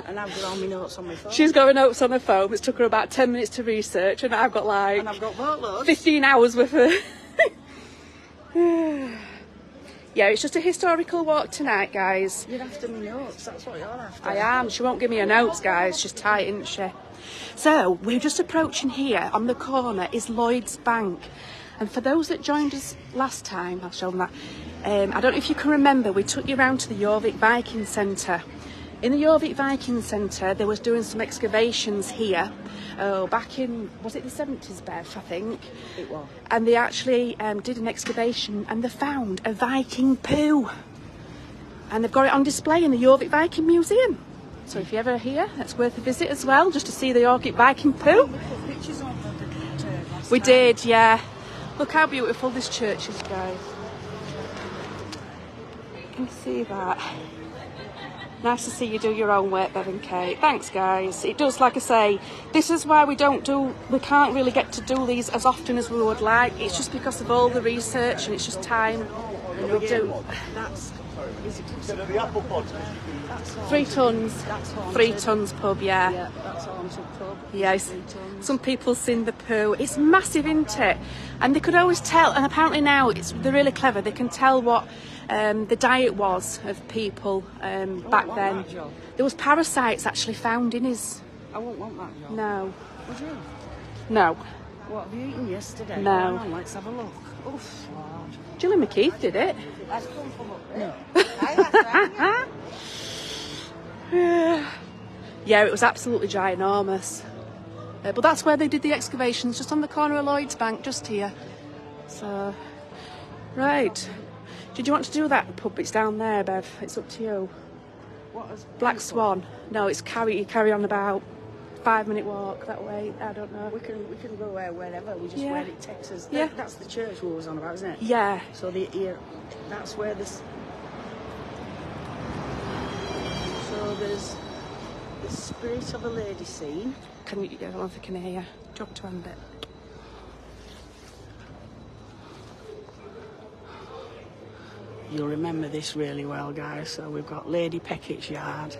And I've got all my notes on my phone. She's got her notes on her phone. It's took her about 10 minutes to research, and I've got like... And I've got boatloads. 15 hours worth of... Yeah, it's just a historical walk tonight, guys. You're after me notes, that's what you're after. I am. She won't give me her notes, guys. She's tight, isn't she? So, we're just approaching here. On the corner is Lloyd's Bank. And for those that joined us last time, I'll show them that. I don't know if you can remember, we took you around to the Jorvik Viking Centre. In the Jorvik Viking Centre, they was doing some excavations here. Oh, back in, was it the 70s, Bev, I think? It was. And they actually did an excavation and they found a Viking poo. And they've got it on display in the Jorvik Viking Museum. So if you're ever here, that's worth a visit as well, just to see the Jorvik Viking poo. We put pictures on the last We time. did, yeah. Look how beautiful this church is, guys. You can see that. Nice to see you do your own work, Bev and Kate. Thanks, guys. It does, like I say, this is why we can't really get to do these as often as we would like. It's just because of all the research and it's just time. We'll do That's... Is it The apple pod. That's 3 tons. That's haunted. 3 tons pub, yeah. Yeah, that's haunted pub. Yes, 3 tons. some people seen the poo. It's massive, isn't it? And they could always tell, and apparently now they're really clever. They can tell what the diet was of people back want then. that job. There was parasites actually found in his... I won't want that job. No. Would you? No. What have you eaten yesterday? No. Hang on, let's have a look. Oof, Lord. Gillian McKeith did it. Let's come from up there. Yeah, it was absolutely ginormous. But that's where they did the excavations, just on the corner of Lloyd's Bank, just here. So, right. Did you want to do that pub? It's down there, Bev. It's up to you. What is Black Swan. No, it's carry on about. 5-minute walk that way. I don't know. We can go wherever. We just Yeah. where it takes us. Yeah. That's the church we was on about, isn't it? Yeah. So that's where this. So there's the Spirit of a Lady scene. I don't know if I can hear you. Drop to hand it. You'll remember this really well, guys. So we've got Lady Peckett's yard.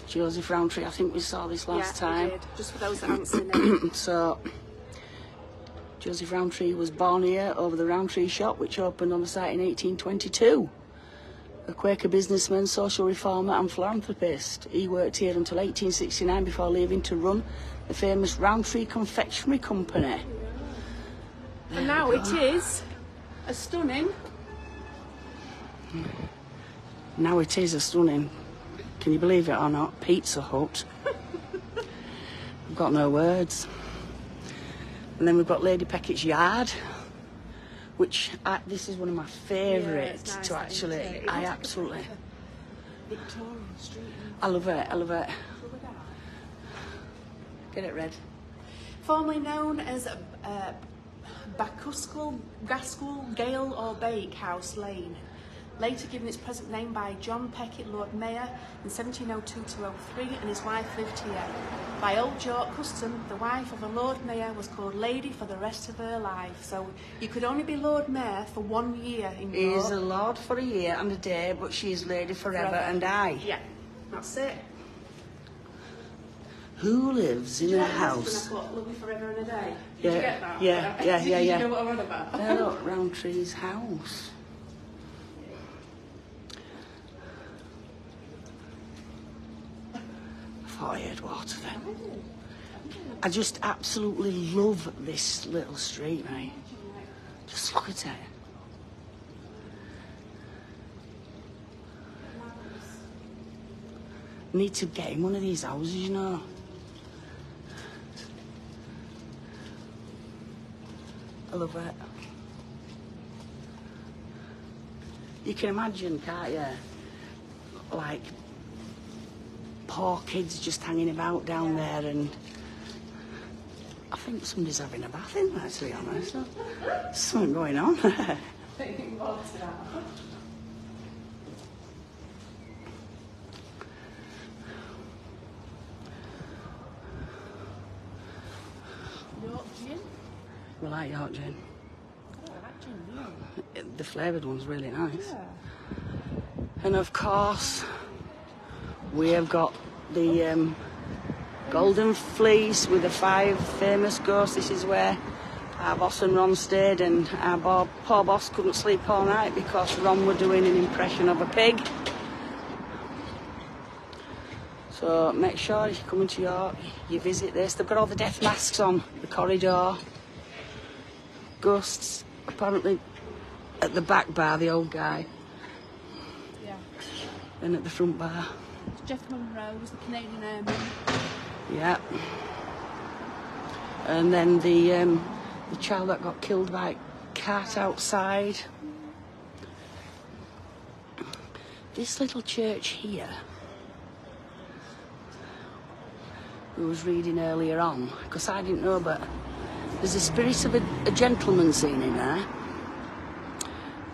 Joseph Rowntree, I think we saw this last time. We did. Just for those that haven't seen it. So, Joseph Rowntree was born here over the Rowntree shop, which opened on the site in 1822. A Quaker businessman, social reformer and philanthropist. He worked here until 1869 before leaving to run the famous Rowntree Confectionery Company. And now it is a stunning. Now it is a stunning, can you believe it or not, Pizza Hut. I've got no words. And then we've got Lady Peckett's yard, which this is one of my favourites nice, to actually. I absolutely. Victorian Street. I love it. I love it. Get it, Red. Formerly known as Gaskell, Gale or Bake House Lane. Later given its present name by John Peckett, Lord Mayor, in 1702-03, and his wife lived here. By Old York custom, the wife of a Lord Mayor was called Lady for the rest of her life. So you could only be Lord Mayor for 1 year in He York. is a lord for a year and a day, but she is lady forever and aye. Yeah, that's it. Who lives in a house? Lovely forever and a day. Did Yeah, you get that? yeah. Did you know what I'm on about? There, look, Rowntree's house. I thought I heard water then. I just absolutely love this little street, mate. Just look at it. Need to get in one of these houses, you know. I love it. You can imagine, can't you? Like, poor kids just hanging about down there, and I think somebody's having a bath in there, to be honest. There's something going on. York gin? We like York gin. Oh, I like gin, yeah. The flavoured one's really nice. Yeah. And of course, we have got the Golden Fleece with the 5 famous ghosts. This is where our boss and Ron stayed, and our poor boss couldn't sleep all night because Ron were doing an impression of a pig. So make sure if you're coming to York, you visit this. They've got all the death masks on the corridor. Ghosts, apparently, at the back bar, the old guy. Yeah. Then at the front bar. Jeff Monroe was the Canadian Airman. Yeah. And then the child that got killed by a cat outside. This little church here, we was reading earlier on, because I didn't know, but there's a Spirit of a gentleman scene in there.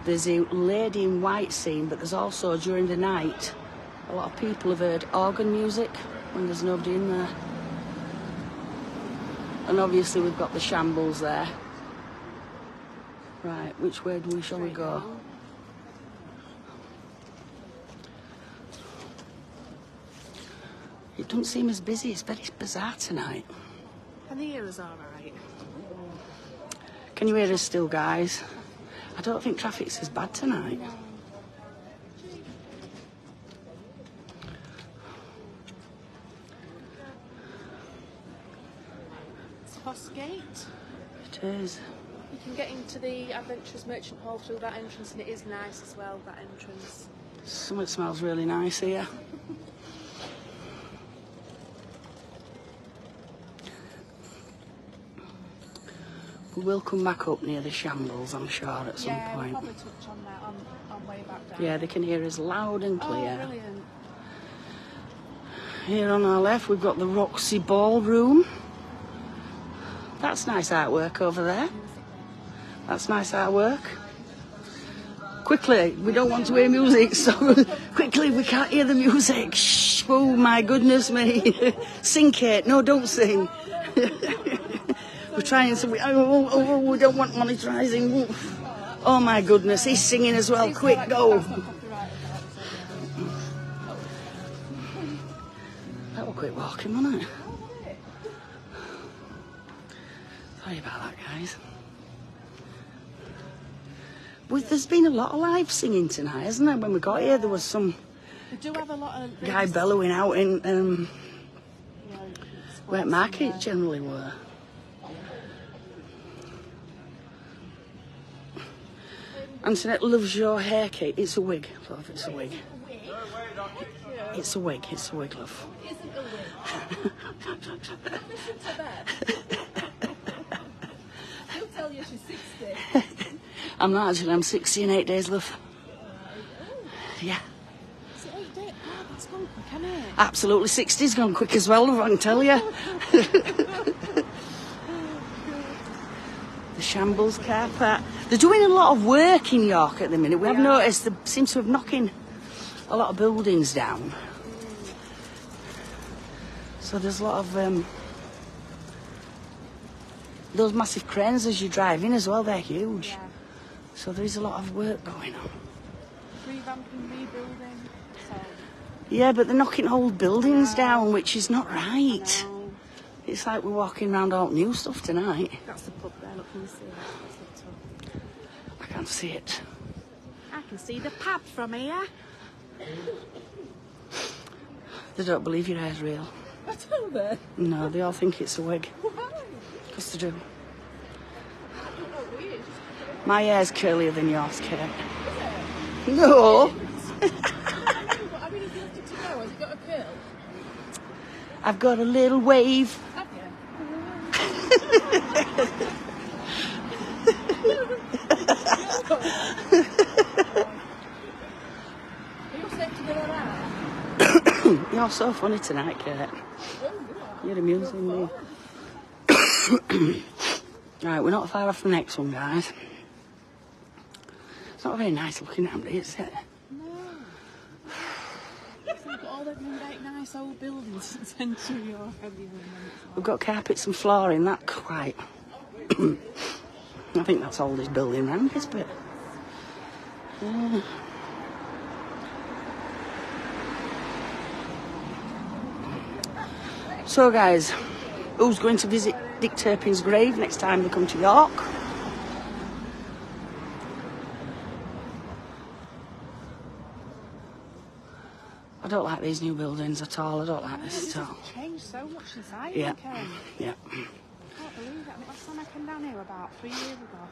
There's a lady in white scene, but there's also, during the night, a lot of people have heard organ music when there's nobody in there. And obviously we've got the shambles there. Right, which way shall we go? It doesn't seem as busy, it's very bizarre tonight. And the ears are alright. Can you hear us still, guys? I don't think traffic's as bad tonight. Foss Gate. It is. You can get into the Adventurous Merchant Hall through that entrance, and it is nice as well, that entrance. Something smells really nice here. We will come back up near the shambles, I'm sure, at some We'll point. probably touch on that on way back down. Yeah, they can hear us loud and clear. Oh, brilliant. Here on our left, we've got the Roxy Ballroom. That's nice artwork over there. That's nice artwork. Quickly, we don't want to hear music, so quickly, we can't hear the music. Shh, oh my goodness me. Sing, Kate. No, don't sing. We're trying to, we don't want monetizing. Oh my goodness, he's singing as well. Quick, go. That was quick walking, wasn't it? Sorry about that, guys. Well, there's been a lot of live singing tonight, hasn't there? When we got here, there was some We do have a lot of guy bellowing out in where market generally were. Antoinette loves your hair, Kate. It's a wig, love. It's a wig. It's a wig. It's a wig, love. She'll tell you she's 60. I'm not actually. I'm 60 in 8 days, love. Yeah. Is it 8 days? Oh, that's gone quick, hasn't it? Absolutely, 60's gone quick as well, love, I can tell you. The Shambles car park. They're doing a lot of work in York at the minute. We have noticed they seem to have knocking a lot of buildings down. So there's a lot of those massive cranes as you drive in as well. They're huge. Yeah. So there is a lot of work going on. Revamping, rebuilding. So. Yeah, but they're knocking old buildings down, which is not right. No. It's like we're walking around all new stuff tonight. That's the pub there. Look, can you see that? That's the tub. I can't see it. I can see the pub from here. They don't believe your hair's real. I don't know. No, they all think it's a wig. Why? Because they do. I don't know, weird. My hair's curlier than yours, Kate. No. I mean, if you lifted to go, has it got a curl? I've got a little wave. Have you? Are you safe to go around? You're so funny tonight, Kate. You're amusing me. Right, we're not far off the next one, guys. It's not very nice looking at me, is it? No. So we've got all that nice old buildings in Central York. We've got carpets and flooring, that quite. I think that's all this building round this bit. So, guys, who's going to visit Dick Turpin's grave next time they come to York? I don't like these new buildings at all. I don't like this at all. It's changed so much inside. Yeah. Like, Yeah. I can't believe it. I mean, last time I came down here about 3 years ago.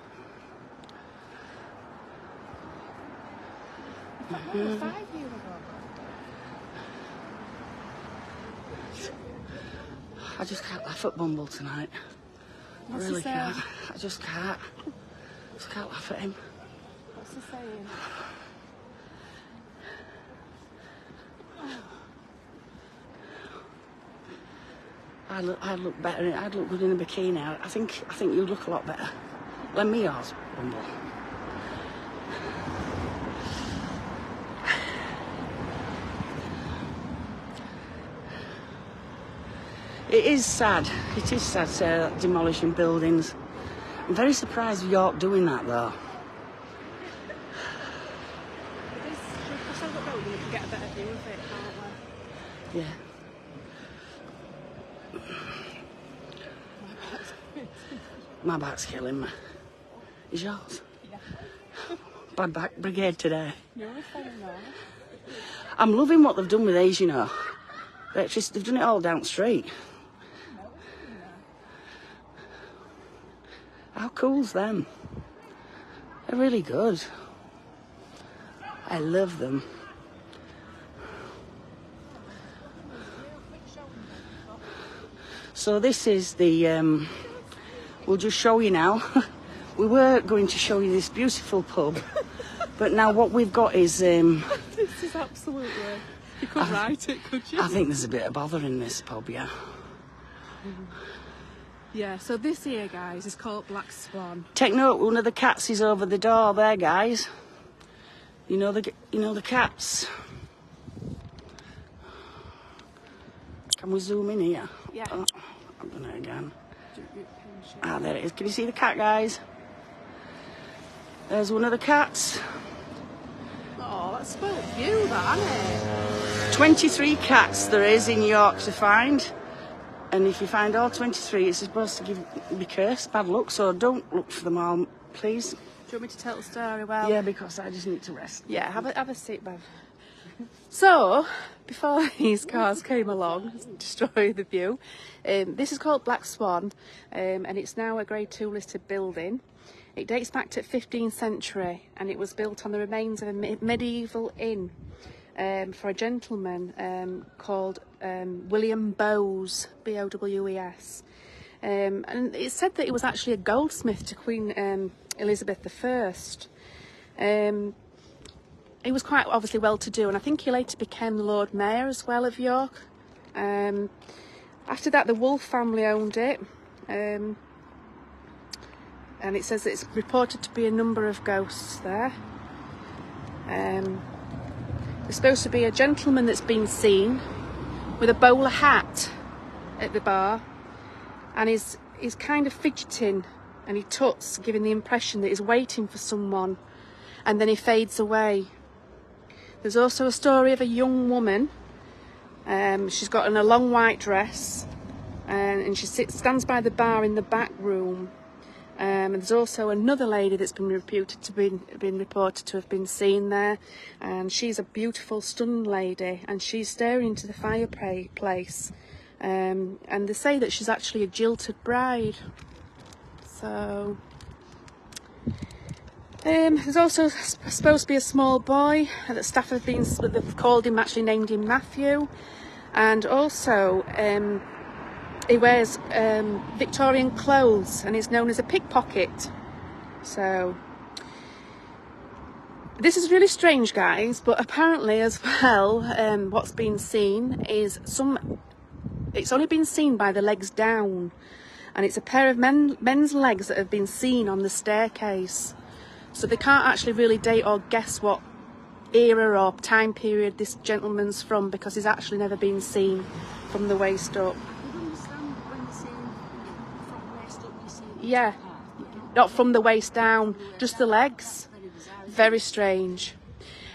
In fact, no, 5 years ago. I just can't laugh at Bumble tonight. What's I really he can't. saying? I just can't. Just can't laugh at him. What's he saying? I'd look better. I'd look good in a bikini. I think you'd look a lot better. Lend me yours, Bumble. It is sad. It is sad, demolishing buildings. I'm very surprised York doing that, though. It is. If we got building, we can get a better view of it, can't we? Yeah. My back's killing me. Is yours? Yeah. Bad back brigade today. You're fine now. I'm loving what they've done with these, you know. They've done it all down straight. How cool's them? They're really good. I love them. So this is the, we'll just show you now. We were going to show you this beautiful pub, but now what we've got is, This is absolutely You couldn't write it, could you? I think there's a bit of bother in this pub, yeah. Yeah, so this here, guys, is called Black Swan. Take note, one of the cats is over the door there, guys. You know the cats. Can we zoom in here? Yeah. Oh, I've done it again. Ah, there it is. Can you see the cat, guys? There's one of the cats. Oh, that's spoilt view, that, isn't it? 23 cats there is in York to find. And if you find all 23, it's supposed to be cursed, bad luck, so don't look for them all, please. Do you want me to tell the story? Well, Yeah, because I just need to rest. yeah, have a seat, Bev. So, before these cars came along, destroy the view, this is called Black Swan, and it's now a Grade 2 listed building. It dates back to the 15th century, and it was built on the remains of a medieval inn for a gentleman called William Bowes, B-O-W-E-S. And it's said that he was actually a goldsmith to Queen Elizabeth I. He was quite obviously well-to-do, and I think he later became the Lord Mayor as well of York. After that, the Wolfe family owned it, and it says that it's reported to be a number of ghosts there. There's supposed to be a gentleman that's been seen with a bowler hat at the bar, and he's kind of fidgeting, and he tuts, giving the impression that he's waiting for someone, and then he fades away. There's also a story of a young woman. She's got on a long white dress, and she stands by the bar in the back room. And there's also another lady that's been reported to have been seen there, and she's a beautiful, stunning lady, and she's staring into the fireplace. And they say that she's actually a jilted bride. So. There's also supposed to be a small boy that staff they've called him, actually named him Matthew, and also he wears Victorian clothes and is known as a pickpocket. So this is really strange, guys, but apparently as well, what's been seen is it's only been seen by the legs down, and it's a pair of men's legs that have been seen on the staircase. So they can't actually really date or guess what era or time period this gentleman's from, because he's actually never been seen from the waist up. Yeah, not from the waist down, just the legs. Very strange.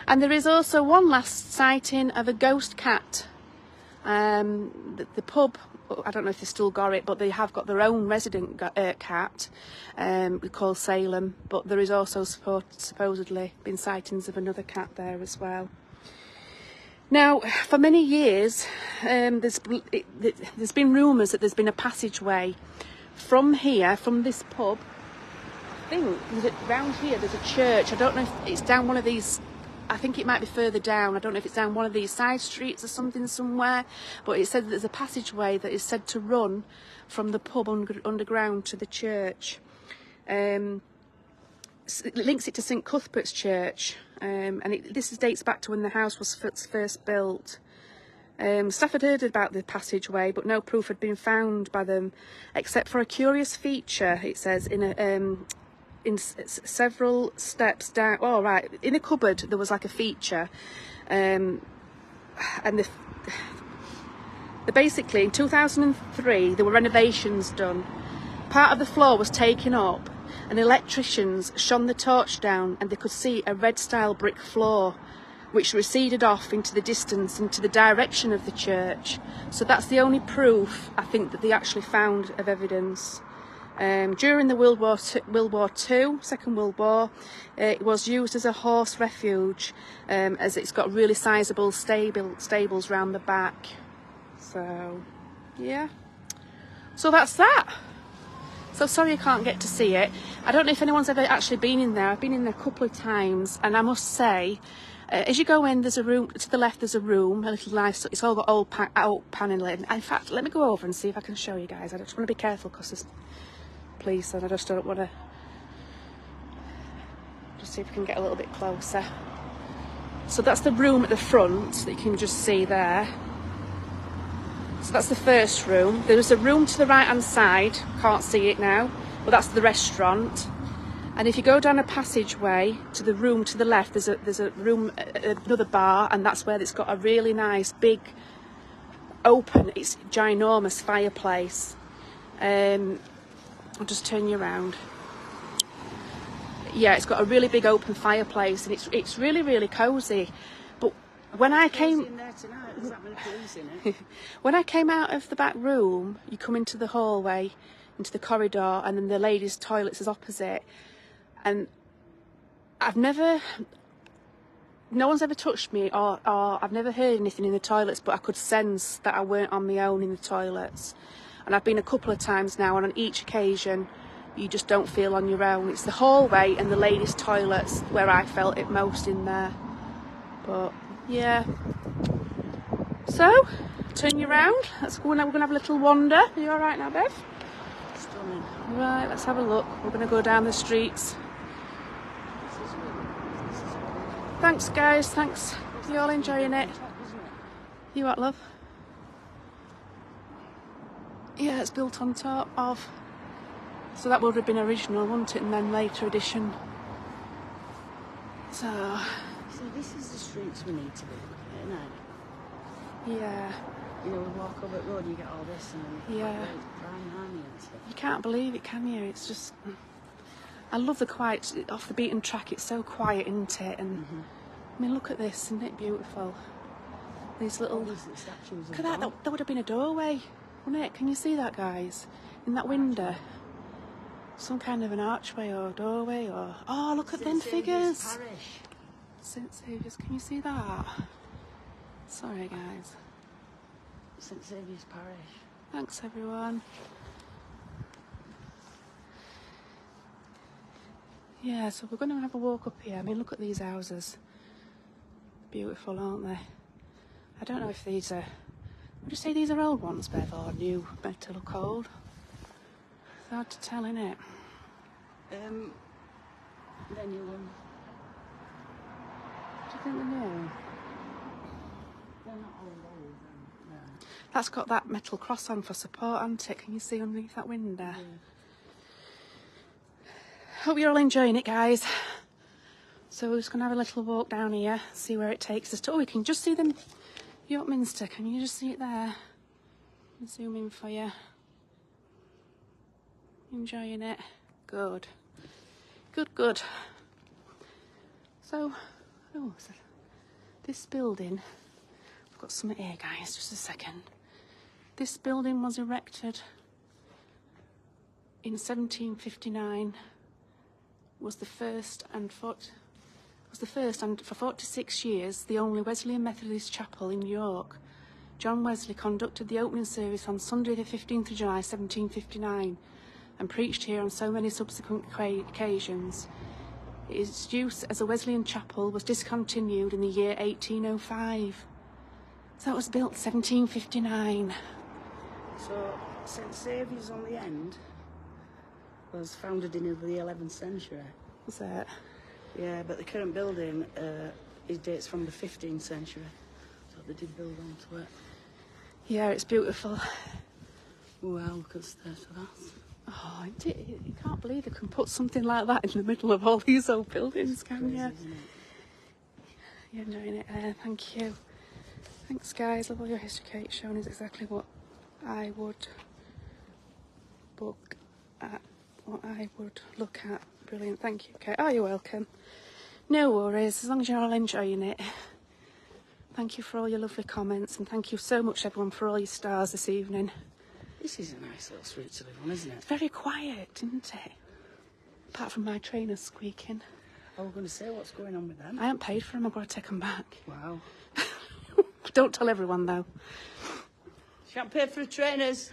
And there is also one last sighting of a ghost cat. The pub, I don't know if they still got it, but they have got their own resident cat, called Salem, but there is also supposedly been sightings of another cat there as well. Now, for many years, there's been rumours that there's been a passageway from here, from this pub. I think round here there's a church. I don't know if it's down one of these. I think it might be further down. I don't know if it's down one of these side streets or something somewhere, but it said that there's a passageway that is said to run from the pub underground to the church. It links it to St Cuthbert's Church, and this dates back to when the house was first built. Staff had heard about the passageway, but no proof had been found by them, except for a curious feature, it says, in several steps down. Oh, right, in a cupboard there was like a feature, and basically in 2003 there were renovations done. Part of the floor was taken up, and electricians shone the torch down, and they could see a red style brick floor which receded off into the distance, into the direction of the church. So that's the only proof, I think, that they actually found of evidence. During the Second World War, it was used as a horse refuge, as it's got really sizable stables round the back. So, yeah. So that's that. So sorry I can't get to see it. I don't know if anyone's ever actually been in there. I've been in there a couple of times, and I must say, as you go in, there's a room to the left. There's a room, a little nice. It's all got old paneling. In fact, let me go over and see if I can show you guys. I just want to be careful because there's police, and I just don't want to. Just see if we can get a little bit closer. So that's the room at the front that you can just see there. So that's the first room. There's a room to the right hand side, can't see it now, but that's the restaurant. And if you go down a passageway to the room to the left, there's a room, another bar, and that's where it's got a really nice big open, it's ginormous fireplace. I'll just turn you around. Yeah, it's got a really big open fireplace, and it's really, really cosy. But when I came in there tonight, there's that many police in it. when I came out of the back room, you come into the hallway, into the corridor, and then the ladies' toilets is opposite. And no one's ever touched me, or I've never heard anything in the toilets, but I could sense that I weren't on my own in the toilets. And I've been a couple of times now, and on each occasion, you just don't feel on your own. It's the hallway and the ladies' toilets where I felt it most in there. But, yeah. So, turn you around. Let's go now. We're going to have a little wander. Are you all right now, Bev? Stunning. Right, let's have a look. We're going to go down the streets. Thanks, guys. Thanks. You all enjoying it? You what, love? Yeah, it's built on top of. So that would have been original, wouldn't it? And then later edition. So. See, this is the streets we need to be looking at, isn't it? Yeah. You know, we walk over the road, you get all this, and then Yeah. prime army and stuff. You can't believe it, can you? It's just. I love the quiet, off the beaten track. It's so quiet, isn't it? And I mean, look at this, isn't it beautiful? These little. All these statues. Look at that. That would have been a doorway, wouldn't it? Can you see that, guys? In that window. Some kind of an archway or doorway or... Oh, look at them figures. Parish. St Saviour's, can you see that? Sorry, guys. St Saviour's Parish. Thanks, everyone. Yeah, so we're going to have a walk up here. I mean, look at these houses. Beautiful, aren't they? I don't know if these are... Would you say these are old ones, Bev, or new, meant to look old? It's hard to tell, innit? Then you Do you think they're new? they're not all old, no. That's got that metal cross on for support, hasn't it? Can you see underneath that window? Yeah. Hope you're all enjoying it, guys. So we're just going to have a little walk down here, see where it takes us to. Oh, we can just see them. York Minster, can you just see it there? I'll zoom in for you. Enjoying it? Good. Good, good. So, this building, I've got something here, guys, just a second. This building was erected in 1759, was the first and for 46 years the only Wesleyan Methodist chapel in York. John Wesley conducted the opening service on Sunday the 15th of July 1759 and preached here on so many subsequent occasions. Its use as a Wesleyan chapel was discontinued in the year 1805. So it was built 1759. So, St Saviour's on the end was founded in the 11th century. Was it? Yeah, but the current building it dates from the 15th century. So they did build onto it. Yeah, it's beautiful. Wow, look at the stairs for that. Oh, you can't believe you can put something like that in the middle of all these old buildings, can Crazy, you? isn't it? You're enjoying it there, thank you. Thanks, guys. Love all your history, Kate. Showing us exactly what I would look at. Brilliant, thank you, Kate. Oh, you're welcome. No worries, as long as you're all enjoying it. Thank you for all your lovely comments, and thank you so much, everyone, for all your stars this evening. This is a nice little street to live on, isn't it? It's very quiet, isn't it? Apart from my trainers squeaking. I was going to say, what's going on with them? I haven't paid for them, I've got to take them back. Wow. Don't tell everyone, though. Shan't pay for the trainers.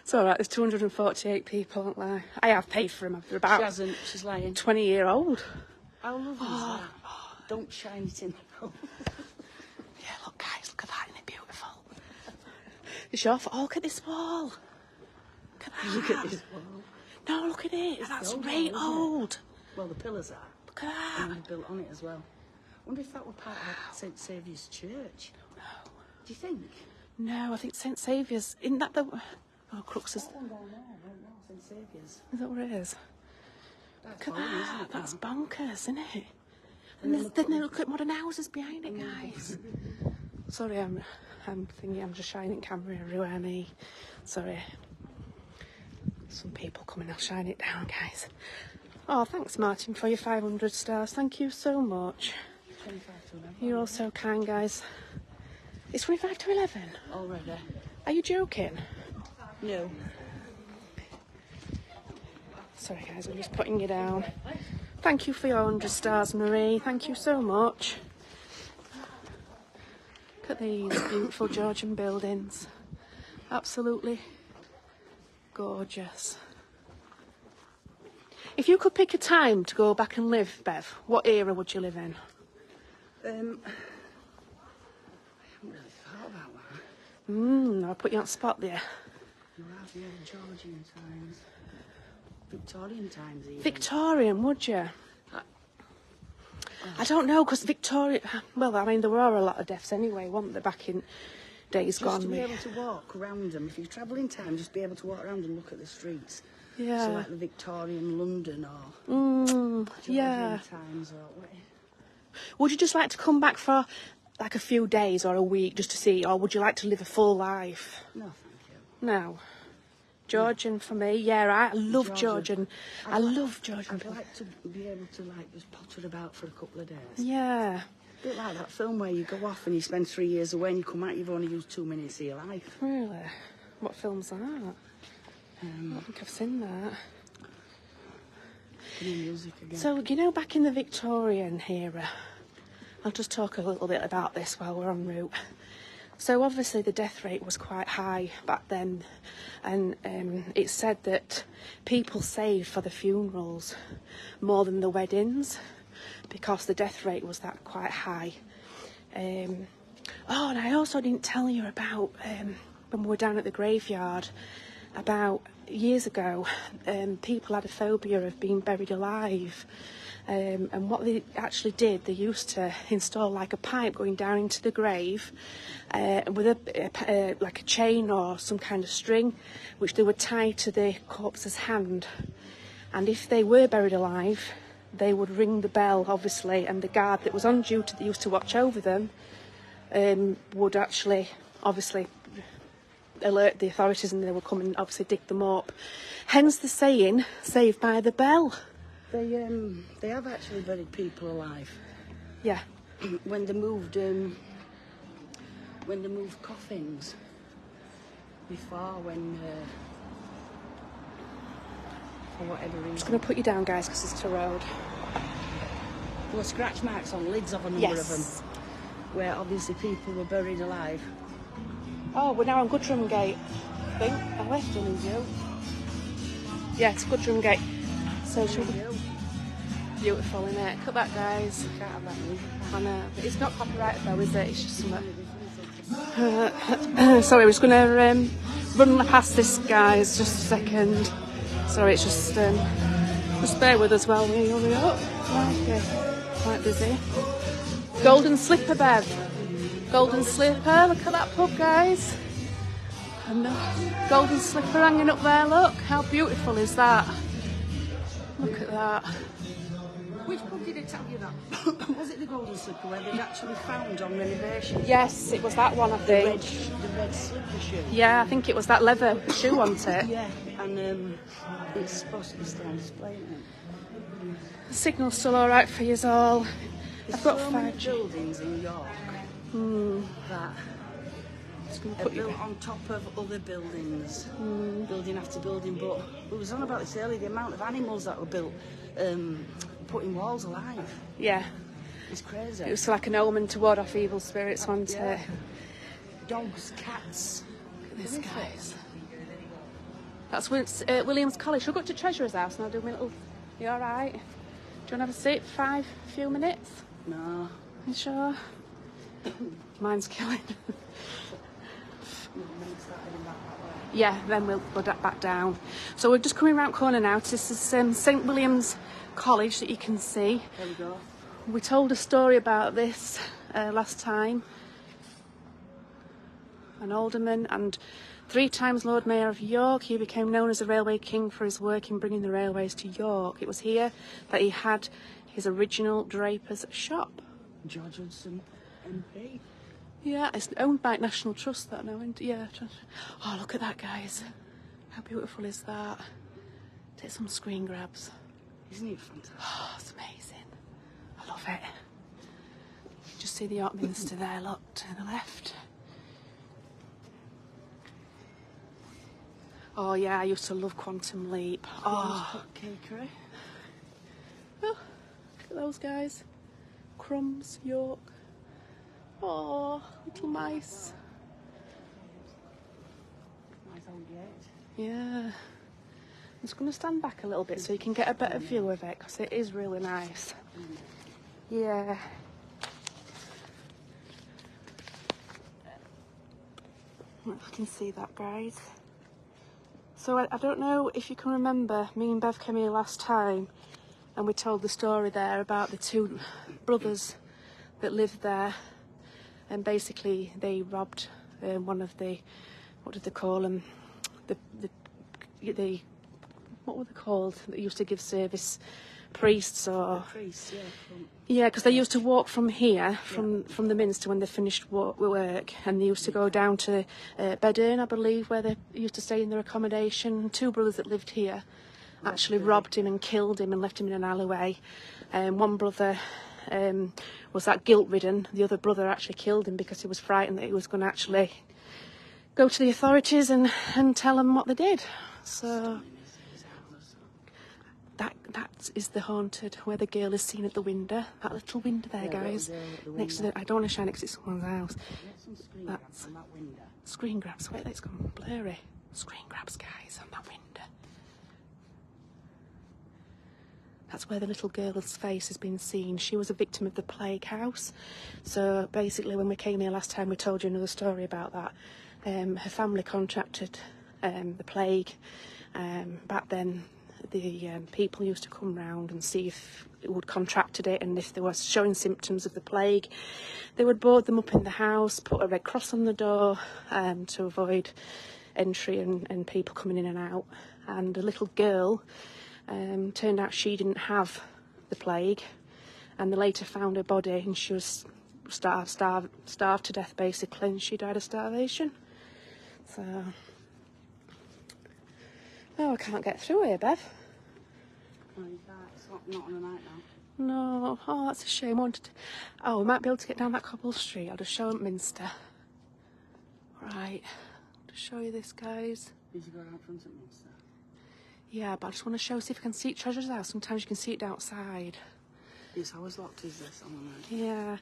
It's all right, there's 248 people, aren't there? I have paid for them. They're about She hasn't, she's lying. 20-year-old. How lovely is that? Don't shine it in the road. Yeah, look, guys, look at that, isn't it beautiful? It's your fault. Oh, look at this wall. Look at that. Look at this wall. No, look at it. That's old really wall, isn't it? old. Well, the pillars are. Look at And that. they built on it as well. wonder if that were part of St Saviour's Church. No. Do you think? No, I think St Saviour's. Isn't that the... Oh, Crooks is... That one down there, I don't know, St Saviour's. Is that where it is? That's Look at funny, isn't that. it? That's bonkers, isn't it? And then look at modern houses behind it, guys. Sorry, I'm thinking I'm just shining camera everywhere, me. Sorry. Some people coming, I'll shine it down, guys. Oh, thanks, Martin, for your 500 stars. Thank you so much. 25 to 11. You're all so kind, guys. It's 25 to 11. Already? Are you joking? No. Sorry, guys, I'm just putting you down. Thank you for your 100 stars, Marie. Thank you so much. Look at these beautiful Georgian buildings. Absolutely gorgeous. If you could pick a time to go back and live, Bev, what era would you live in? I haven't really thought about that. I'll put you on the spot there. You have the Georgian times. Victorian times even. Victorian, would you? I don't know, because Victoria... Well, I mean, there were a lot of deaths anyway, weren't there, back in days Just gone? to be able to walk around them. If you travel in time, just be able to walk around and look at the streets. Yeah. So like the Victorian London or Yeah. Georgian times or... Would you just like to come back for like a few days or a week just to see, or would you like to live a full life? No, thank you. No. Georgian for me, yeah, I love Georgian. I love Georgian. I'd like to be able to like just potter about for a couple of days. Yeah. A bit like that film where you go off and you spend 3 years away and you come out, you've only used 2 minutes of your life. Really? What film's that? I don't think I've seen that. Music again. So, you know, back in the Victorian era, I'll just talk a little bit about this while we're en route. So obviously the death rate was quite high back then, and it's said that people saved for the funerals more than the weddings because the death rate was that quite high. And I also didn't tell you about when we were down at the graveyard about years ago, people had a phobia of being buried alive. And what they actually did, they used to install like a pipe going down into the grave with like a chain or some kind of string, which they would tie to the corpse's hand. And if they were buried alive, they would ring the bell, obviously, and the guard that was on duty that used to watch over them would actually, obviously, alert the authorities, and they would come and obviously dig them up. Hence the saying, "Saved by the bell." They have actually buried people alive. Yeah. When they moved coffins before, for whatever reason. I'm just going to put you down, guys, because it's a road. There were scratch marks on lids of a number of them, where obviously people were buried alive. Oh, we're now on Guttram Gate, I think. I left on view. Yeah, it's Guttram Gate. So beautiful, isn't it? Cut that, guys. Can't have that music. I know. But it's not copyrighted though, is it? It's just something. Sorry, we're just going to run past this, guys. Just a second. Sorry, it's just bear with us while we hurry up. Quite busy. Golden Slipper, Bev. Golden Slipper. Look at that pub, guys. And the Golden Slipper hanging up there. Look, how beautiful is that? Look at that. Which pub did it tell you that? Was it the Golden Slipper where they'd actually found on renovation? Yes, it was that one, I think. The red slipper shoe. Yeah, I think it was that leather shoe, wasn't it? Yeah, and it's supposed to be still on display, isn't it? The signal's still alright for you all. I've got so many 5G. buildings in York that are built on top of other buildings, building after building. But we was on about this earlier, the amount of animals that were built, putting walls alive. Yeah. It's crazy. It was like an omen to ward off evil spirits, wasn't it? Dogs, cats. Look at this, guys. That's Williams College. Shall we go to Treasurer's House and I'll do my little... You alright? Do you want to have a seat for a few minutes? No. You sure? Mine's killing. Yeah, then we'll go back down. So we're just coming round corner now. This is St William's College that you can see. There we go. We told a story about this last time. An alderman and 3 times Lord Mayor of York, he became known as the Railway King for his work in bringing the railways to York. It was here that he had his original draper's shop. George Hudson, MP. Yeah, it's owned by National Trust, that now, isn't it? Yeah. Oh, look at that, guys. How beautiful is that? Take some screen grabs. Isn't it fantastic? Oh, it's amazing. I love it. Just see the York Minster there, look, to the left. Oh yeah, I used to love Quantum Leap. Oh, Cakery. oh, look at those guys. Crumbs, York. Oh, little mice. Nice old gate. Yeah. I'm just going to stand back a little bit so you can get a better view of it, because it is really nice. Yeah. I can see that, guys. So I don't know if you can remember, me and Bev came here last time and we told the story there about the 2 brothers that lived there, and basically they robbed one of the, what did they call them, the what were they called, that used to give service, priests or... Priests, yeah. Yeah, because they used to walk from here, from the Minster when they finished work, and they used to go down to Bedern, I believe, where they used to stay in their accommodation. 2 brothers that lived here actually robbed him and killed him and left him in an alleyway. One brother was that guilt-ridden. The other brother actually killed him because he was frightened that he was going to actually go to the authorities and tell them what they did. So... That is the haunted, where the girl is seen at the window. That little window there, guys. Next to the... I don't want to shine it because it's someone's house. That's on that window. Screen grabs. Wait, it's gone blurry. Screen grabs, guys, on that window. That's where the little girl's face has been seen. She was a victim of the plague house. So basically, when we came here last time, we told you another story about that. Her family contracted the plague. Back then, the people used to come round and see if it would contracted it, and if they were showing symptoms of the plague, they would board them up in the house, put a red cross on the door to avoid entry and people coming in and out. And a little girl, turned out she didn't have the plague, and they later found her body and she was starved to death basically, and she died of starvation. So... Oh, I can't get through here, Bev. No, you can't. It's not on a night now. No. Oh, that's a shame. I wanted to... Oh, we might be able to get down that cobble street. I'll just show them Minster. Right. I'll just show you this, guys. Did you go around front of Minster? Yeah, but I just want to show, see if I can see Treasure's House. Sometimes you can see it outside. Yes, how locked is this on the night? Yeah.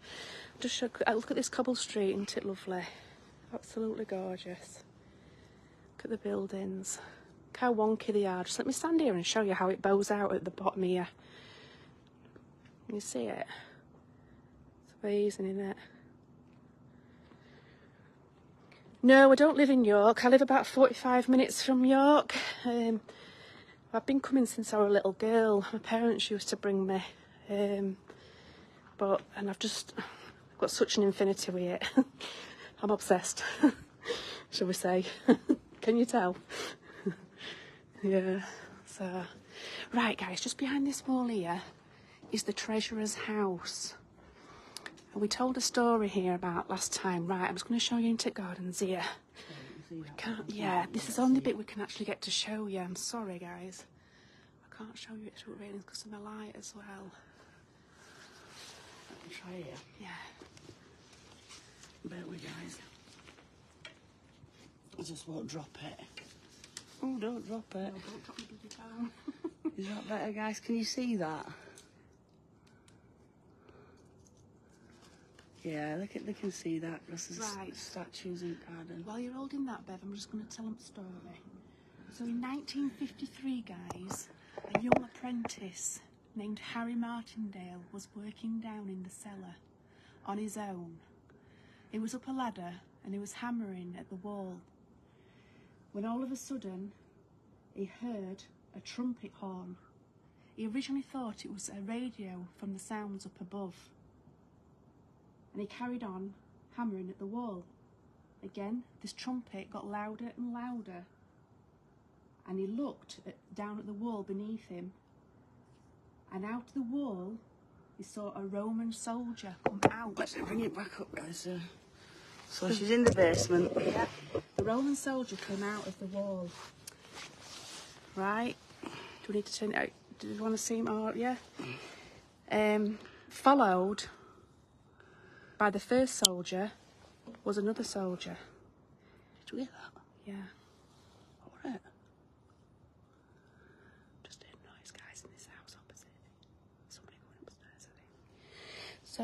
Just show... Look at this cobble street, isn't it lovely? Absolutely gorgeous. Look at the buildings. Look how wonky they are. Just let me stand here and show you how it bows out at the bottom here. Can you see it? It's amazing, isn't it? No, I don't live in York. I live about 45 minutes from York. I've been coming since I was a little girl. My parents used to bring me. And I've got such an infinity with it. I'm obsessed, shall we say. Can you tell? Yeah, so... Right, guys, just behind this wall here is the Treasurer's house. And we told a story here about last time. Right, I'm just going to show you into Gardens here. Yeah, this is the only bit we can actually get to show you. I'm sorry, guys. I can't show you it through railings because of the light as well. Let me try here. Yeah. Bear with, guys. I just won't drop it. Oh, don't drop it. No, don't drop me bloody phone. Is that better, guys? Can you see that? Yeah, they can see that. This is Right. statues in garden. While you're holding that, Bev, I'm just going to tell them a story. So in 1953, guys, a young apprentice named Harry Martindale was working down in the cellar on his own. He was up a ladder and he was hammering at the wall, when all of a sudden he heard a trumpet horn. He originally thought it was a radio from the sounds up above. And he carried on hammering at the wall. Again, this trumpet got louder and louder. And he looked down at the wall beneath him. And out of the wall, he saw a Roman soldier come out. Let's bring it back up, guys. So she's in the basement. Yeah. The Roman soldier came out of the wall. Right. Do we need to turn it out? Do you want to see him? Oh, yeah. Followed by the first soldier was another soldier. Did you hear that? Yeah. What was it? Just heard noise, guys, in this house opposite. Somebody going upstairs, I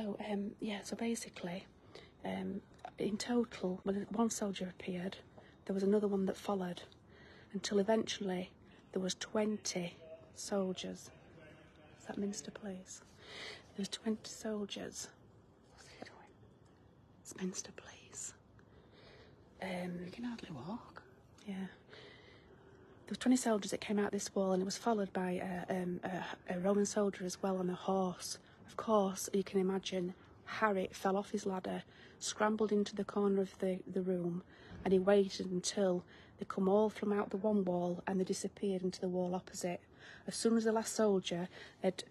think. So, yeah, so basically, in total, when one soldier appeared, there was another one that followed, until eventually there was 20 soldiers. Is that Minster Place? There's 20 soldiers. What's he doing? It's Minster Place. You can hardly walk. Yeah. There was 20 soldiers that came out this wall, and it was followed by a Roman soldier as well on a horse. Of course, you can imagine Harry fell off his ladder, scrambled into the corner of the room, and he waited until they come all from out the one wall and they disappeared into the wall opposite. As soon as the last soldier had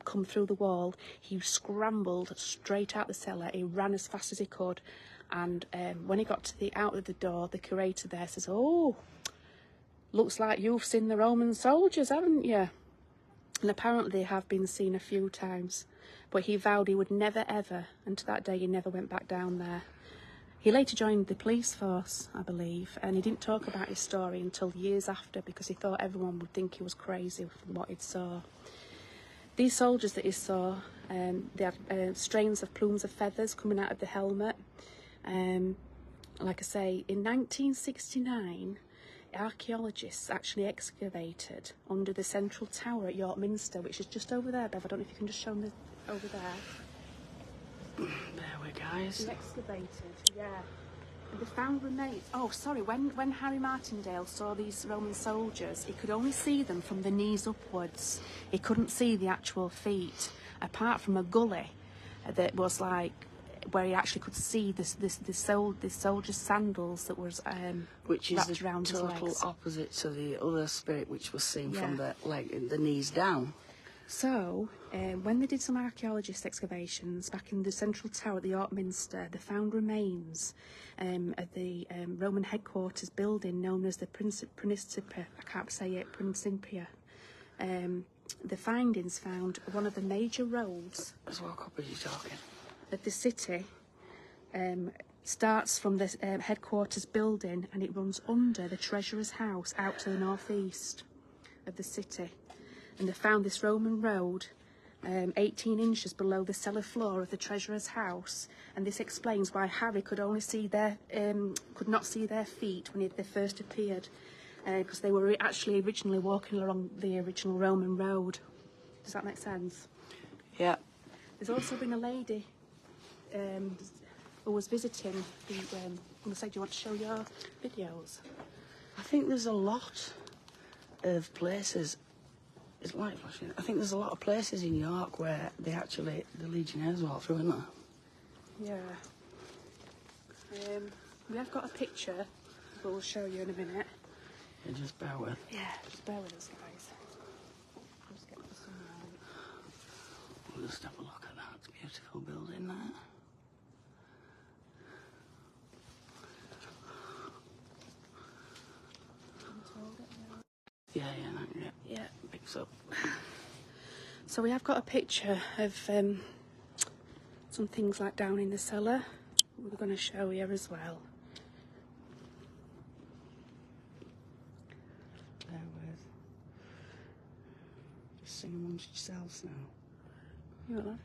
come through the wall, he scrambled straight out the cellar. He ran as fast as he could, and when he got to the out of the door, the curator there says, "Oh, looks like you've seen the Roman soldiers, haven't you?" And apparently they have been seen a few times, but he vowed he would never ever, and to that day he never went back down there. He later joined the police force, I believe, and he didn't talk about his story until years after because he thought everyone would think he was crazy from what he'd saw. These soldiers that he saw, they had strains of plumes of feathers coming out of the helmet. Like I say, in 1969, archaeologists actually excavated under the central tower at York Minster, which is just over there, Bev. I don't know if you can just show me over there. There we go, guys. They excavated, yeah. And they found remains. Oh, sorry, when Harry Martindale saw these Roman soldiers, he could only see them from the knees upwards. He couldn't see the actual feet, apart from a gully that was like where he actually could see this soldier's sandals that was which is wrapped the around his total legs. opposite to the other spirit, which was seen Yeah. from the knees down. So, when they did some archaeologist excavations back in the central tower at the York Minster, they found remains at the Roman headquarters building known as the Principia. I can't say it, Principia. The findings found one of the major roads. Let's walk up as you're talking. Of the city starts from the headquarters building, and it runs under the treasurer's house out to the northeast of the city. And they found this Roman road 18 inches below the cellar floor of the treasurer's house, and this explains why Harry could not see their feet when they first appeared, because they were actually originally walking along the original Roman road. Does that make sense? Yeah. There's also been a lady who was visiting the. I'm going to say, do you want to show your videos? I think there's a lot of places. It's light flashing. I think there's a lot of places in York where the Legionnaires walk through, isn't there? Yeah. We have got a picture that we'll show you in a minute. Yeah, just bear with. Yeah, just bear with us, guys. Just get the sun light. We'll just have a look at that beautiful building there. Yeah, picks up. So we have got a picture of some things like down in the cellar. We're going to show you as well. Bear with. Just sing amongst yourselves now. You want that?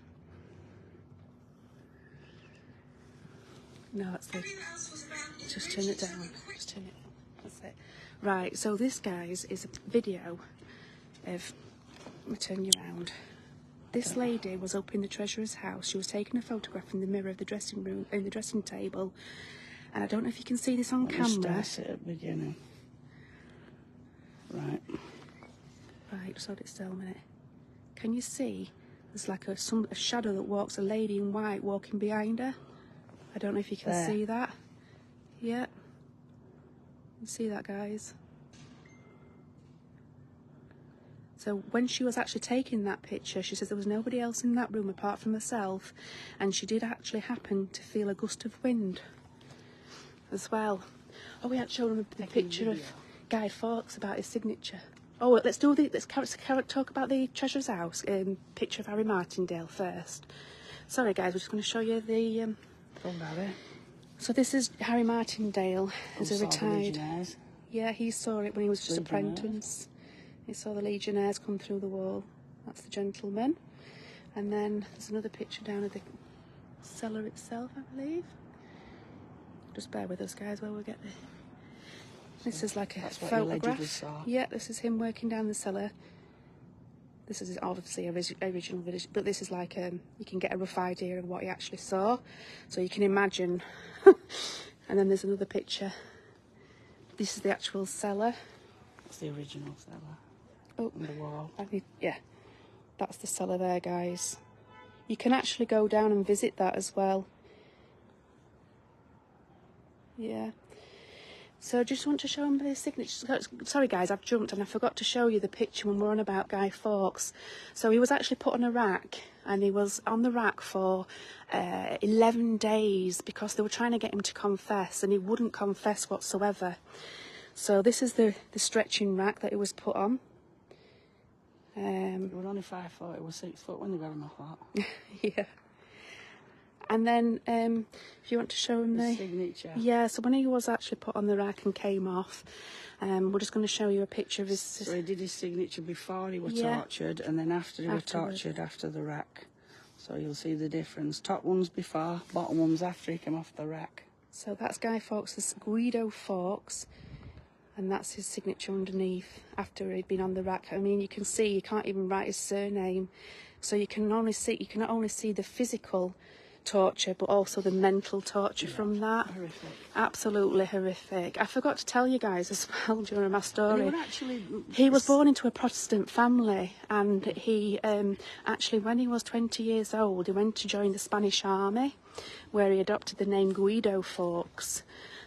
No, that's the. Just turn it down. Just turn it. That's it. Right. So this, guys, is a video of. Let me turn you around. This lady was up in the treasurer's house. She was taking a photograph in the mirror of the dressing room, in the dressing table, and I don't know if you can see this on camera. Start it at the beginning. Right. Right. Just hold it still a minute. Can you see? There's like a shadow that walks, a lady in white walking behind her. I don't know if you can There. see that. Yeah. You see that, guys? So when she was actually taking that picture, she says there was nobody else in that room apart from herself, and she did actually happen to feel a gust of wind as well. Oh, we hadn't shown them the picture of Guy Fawkes about his signature. Oh, let's talk about the Treasurer's House picture of Harry Martindale first. Sorry, guys, we're just going to show you the. So this is Harry Martindale as a retired. Yeah, he saw it when he was just apprentice. He saw the Legionnaires come through the wall. That's the gentleman. And then there's another picture down at the cellar itself, I believe. Just bear with us, guys, while we get there. This is like a photograph. Yeah, this is him working down the cellar. This is obviously original video, but this is like you can get a rough idea of what he actually saw, so you can imagine. And then there's another picture. This is the actual cellar. That's the original cellar. Oh, on the wall. Yeah, that's the cellar there, guys. You can actually go down and visit that as well. Yeah. So I just want to show him the signature. Sorry guys, I've jumped and I forgot to show you the picture when we're on about Guy Fawkes. So he was actually put on a rack, and he was on the rack for 11 days because they were trying to get him to confess, and he wouldn't confess whatsoever. So this is the stretching rack that he was put on. It was only 5 foot, it was 6 foot when they got him off that. Yeah. And then, if you want to show him the signature. Yeah, so when he was actually put on the rack and came off, we're just going to show you a picture of his. So he did his signature before he was tortured, and then after he was tortured after the rack. So you'll see the difference. Top one's before, bottom one's after he came off the rack. So that's Guy Fawkes, Guido Fawkes, and that's his signature underneath after he'd been on the rack. I mean, you can see you can't even write his surname, so you can not only see the physical torture, but also the mental torture from that. Horrific. Absolutely horrific. I forgot to tell you guys as well during my story. He He was born into a Protestant family, and he actually, when he was 20 years old, he went to join the Spanish army, where he adopted the name Guido Fawkes.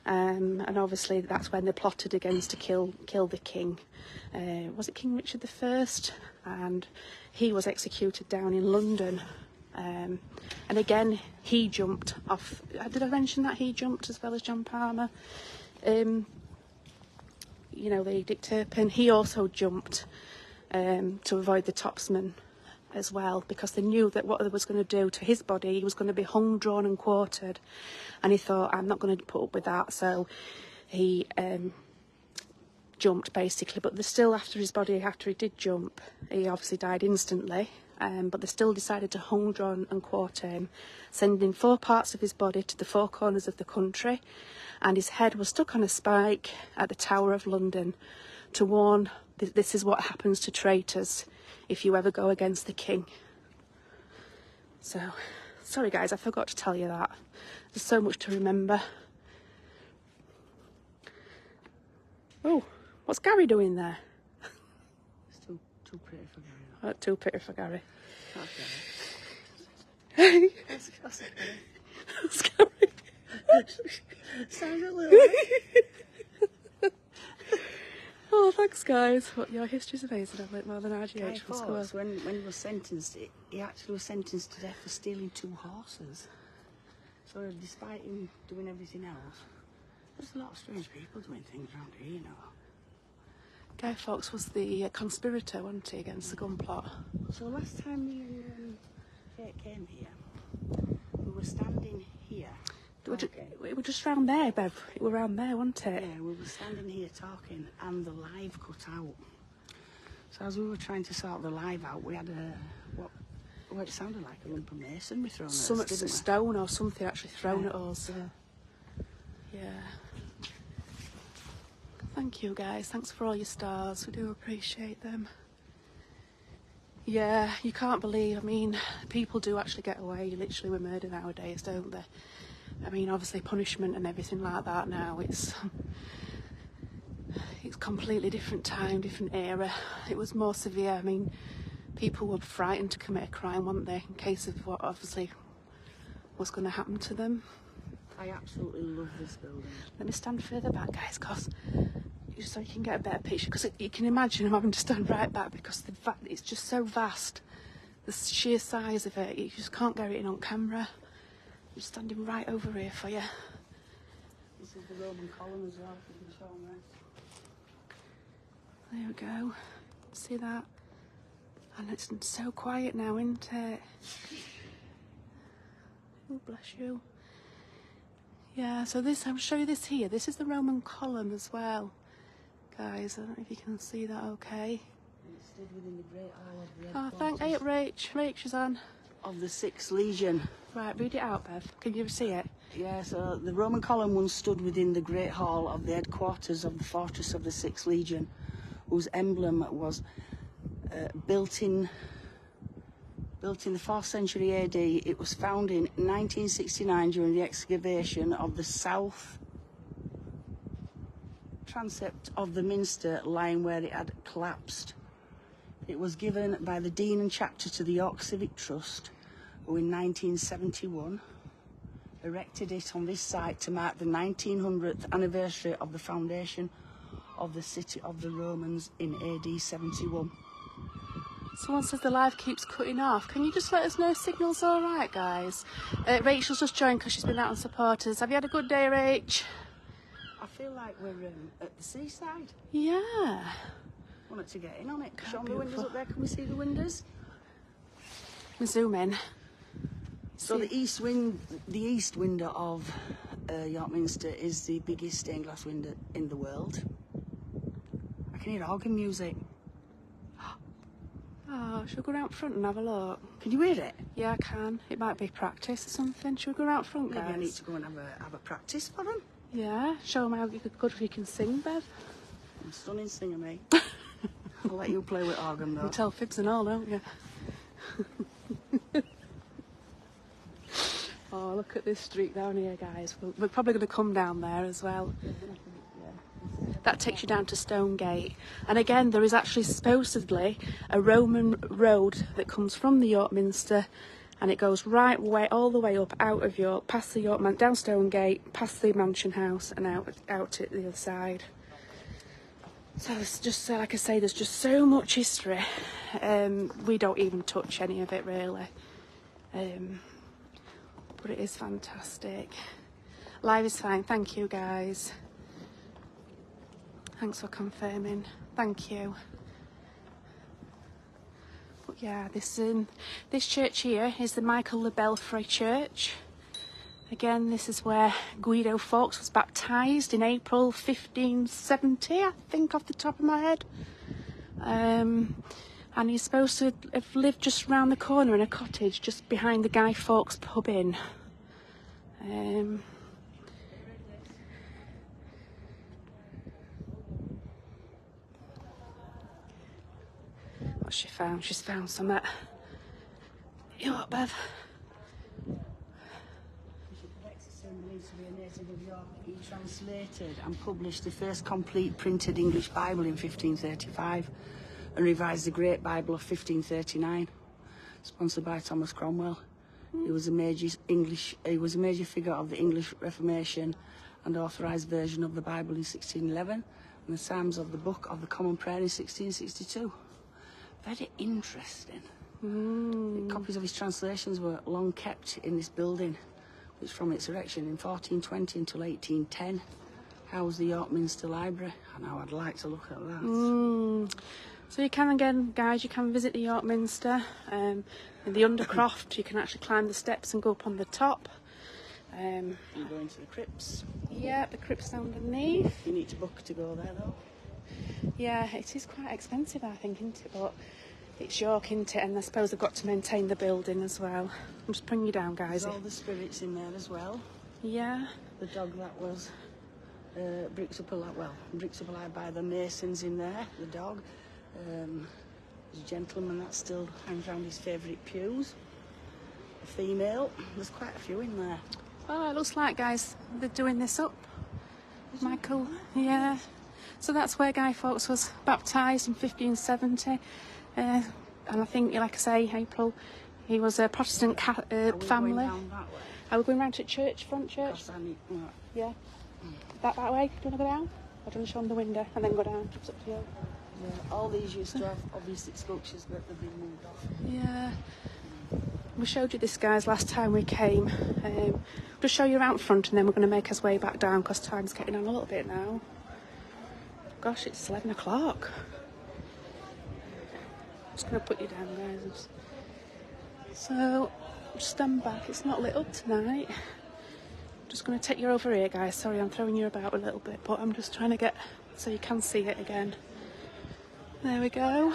And obviously that's when they plotted against to kill the king. Was it King Richard I? And he was executed down in London. And again, he jumped off. Did I mention that he jumped as well as John Palmer? You know, the Dick Turpin. He also jumped to avoid the topsman as well, because they knew that what they was going to do to his body, he was going to be hung, drawn and quartered, and he thought, I'm not going to put up with that. So he jumped basically, but they still, after he did jump, he obviously died instantly. But they still decided to hung, drawn and quarter him, sending 4 parts of his body to the 4 corners of the country, and his head was stuck on a spike at the Tower of London to warn, this is what happens to traitors if you ever go against the king. So, sorry guys, I forgot to tell you that. There's so much to remember. Oh, what's Gary doing there? It's too pretty for Gary. Too pretty for Gary. Okay. That's Gary. Sounds a little. Oh, thanks, guys. Your history's amazing. I've learnt more than RGH Guy from school. Fawkes, when he was sentenced, he actually was sentenced to death for stealing 2 horses. So despite him doing everything else, there's a lot of strange people doing things around here, you know. Guy Fawkes was the conspirator, wasn't he, against the gun plot? So last time me and Kate came here, we were standing here. We were just round there, Bev. We were round there, wasn't it? Yeah, we were standing here talking, and the live cut out. So as we were trying to sort the live out, we had what it sounded like a lump of masonry thrown at us, didn't we? Some stone or something actually thrown at us. Yeah. Thank you, guys. Thanks for all your stars. We do appreciate them. Yeah, you can't believe, I mean, people do actually get away literally with murder nowadays, don't they? I mean, obviously punishment and everything like that now, it's completely different time, different era. It was more severe. I mean, people were frightened to commit a crime, weren't they, in case of what obviously was going to happen to them. I absolutely love this building. Let me stand further back, guys, because so you can get a better picture. Because you can imagine I'm having to stand right back because it's just so vast. The sheer size of it, you just can't get it in on camera. I'm standing right over here for you. This is the Roman column as well, if you can show them There we go. See that? And it's so quiet now, isn't it? Oh, bless you. Yeah, so this, I'll show you this here. This is the Roman column as well. Guys, I don't know if you can see that okay. It stood within the Great Hall of the Oh, thank you, Rach is on. of the 6th Legion. Right, read it out, Bev. Can you see it? Yeah, so the Roman column once stood within the Great Hall of the headquarters of the fortress of the 6th Legion, whose emblem was built in the 4th century AD. It was found in 1969 during the excavation of the south transept of the Minster, lying where it had collapsed. It was given by the Dean and Chapter to the York Civic Trust, who in 1971 erected it on this site to mark the 1900th anniversary of the foundation of the city of the Romans in AD 71. Someone says the live keeps cutting off. Can you just let us know if signal's all right, guys? Rachel's just joined because she's been out on supporters. Have you had a good day, Rach? I feel like we're at the seaside. Yeah. I wanted to get in on it. Show 'em the windows up there. Can we see the windows? Zoom in. So the east window of York Minster is the biggest stained glass window in the world. I can hear organ music. Oh, should we go out front and have a look? Can you hear it? Yeah, I can. It might be practice or something. Should we go out front, guys? Maybe I need to go and have a practice for them. Yeah, show them how good you can sing, Bev. I'm a stunning singer, mate. I'll let you play with organ, though. You tell fibs and all, don't you? Oh, look at this street down here, guys. We're probably going to come down there as well. That takes you down to Stonegate. And again, there is actually supposedly a Roman road that comes from the York Minster, and it goes all the way up out of York, past the York down Stonegate, past the Mansion House, and out to the other side. So it's just like I say, there's just so much history. We don't even touch any of it really, but it is fantastic. Live is fine. Thank you, guys. Thanks for confirming. Thank you. But yeah, this church here is the Michael le Belfrey Church. Again, this is where Guido Fawkes was baptised in April 1570, I think, off the top of my head. And he's supposed to have lived just round the corner in a cottage just behind the Guy Fawkes pub inn. What's she found? She's found something. You know what, Bev? He translated and published the first complete printed English Bible in 1535 and revised the Great Bible of 1539, sponsored by Thomas Cromwell. He was a major figure of the English Reformation and authorised version of the Bible in 1611 and the Psalms of the Book of the Common Prayer in 1662. Very interesting. Copies of his translations were long kept in this building, which from its erection in 1420 until 1810 housed the York Minster Library. And now I'd like to look at that. So you can, again, guys, you can visit the York Minster. In the Undercroft, you can actually climb the steps and go up on the top. You go into the crypts. Yeah, the crypt's underneath. You need to book to go there, though. Yeah, it is quite expensive, I think, isn't it? But it's York, isn't it? And I suppose they've got to maintain the building as well. I'm just bringing you down, guys. There's all the spirits in there as well. Yeah. The dog that was bricks up alive by the masons in there, the dog. There's a gentleman that still hangs around his favourite pews. A female. There's quite a few in there. Oh, it looks like, guys, they're doing this up. Michael, yeah. So that's where Guy Fawkes was baptised in 1570. and I think, like I say, April, he was a Protestant family. Down that way? Are we going round to church, front church? Because I need, well, Yeah. That way? Do you want to go down? Or do you want to show them the window and then go down? It's up to you. yeah, all these used to have obviously sculptures, but they've been moved off. Yeah. We showed you this, guys, last time we came. Just show you around front and then we're going to make our way back down because time's getting on a little bit now. Gosh, it's 11 o'clock. Just going to put you down, guys. So, just stand back. It's not lit up tonight. Just going to take you over here, guys. Sorry, I'm throwing you about a little bit, but I'm just trying to get so you can see it again. There we go.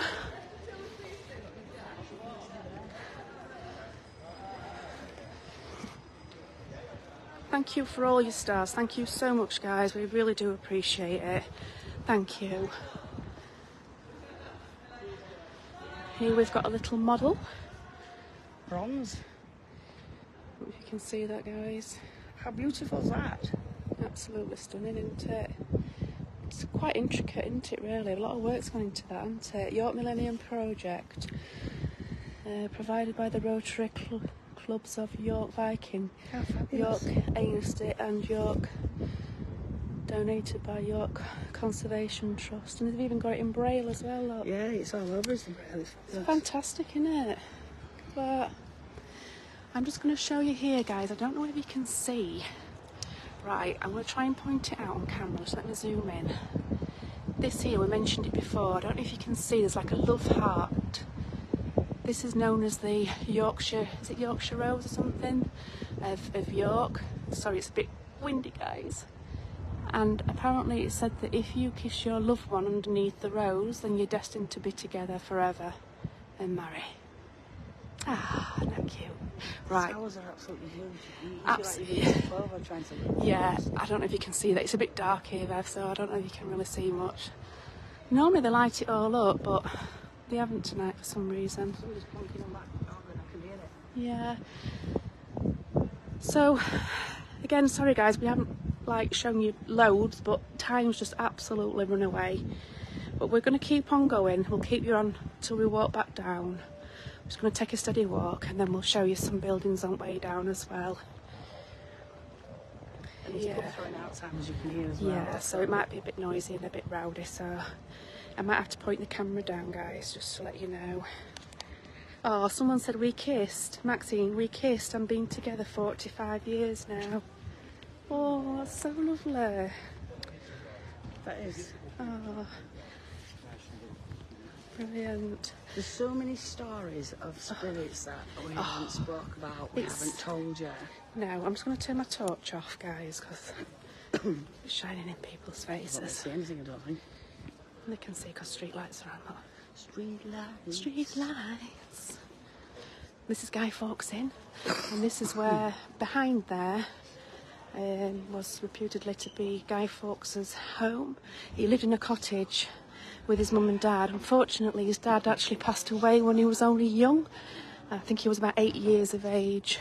Thank you for all your stars. Thank you so much, guys. We really do appreciate it. Thank you. Here we've got a little model. Bronze. If you can see that, guys. How beautiful is that? Absolutely stunning, isn't it? It's quite intricate, isn't it, really? A lot of work's gone into that, hasn't it? York Millennium Project, provided by the Rotary Clubs of York Viking, How York fabulous. Ainsty and York, donated by York Conservation Trust. And they've even got it in Braille as well, look. Yeah, it's all over, isn't it? It's fabulous. Fantastic, isn't it? But I'm just going to show you here, guys. I don't know if you can see. Right, I'm going to try and point it out on camera. Just let me zoom in. This here, we mentioned it before. I don't know if you can see, there's like a love heart. This is known as the Yorkshire, is it Yorkshire Rose or something? Of York. Sorry, it's a bit windy, guys. And apparently it said that if you kiss your loved one underneath the rose, then you're destined to be together forever and marry. Ah, thank you. Right. Flowers are absolutely huge. Absolutely. Like 12 or trying to look. Yeah, I don't know if you can see that. It's a bit dark here, Bev, so I don't know if you can really see much. Normally they light it all up, but they haven't tonight for some reason. Somebody's plonking on that organ, I can hear it. Yeah. So, again, sorry guys, we haven't like shown you loads, but time's just absolutely run away. But we're going to keep on going. We'll keep you on till we walk back down. I'm just going to take a steady walk and then we'll show you some buildings on the way down as well. And it's put throwing out time, as you can hear as well. Yeah, so it might be a bit noisy and a bit rowdy, so I might have to point the camera down, guys, just to let you know. Oh, someone said we kissed. Maxine, we kissed and been together 45 years now. Oh, that's so lovely. That is. Oh, brilliant. There's so many stories of spirits that we haven't spoke about, we It's- haven't told you. Now, I'm just going to turn my torch off, guys, because it's shining in people's I don't faces. see anything, I don't think. And they can see because street lights are on. Look. Street lights. Street lights. This is Guy Fawkes Inn, and this is where behind there was reputedly to be Guy Fawkes' home. He lived in a cottage with his mum and dad. Unfortunately, his dad actually passed away when he was only young. I think he was about 8 years of age.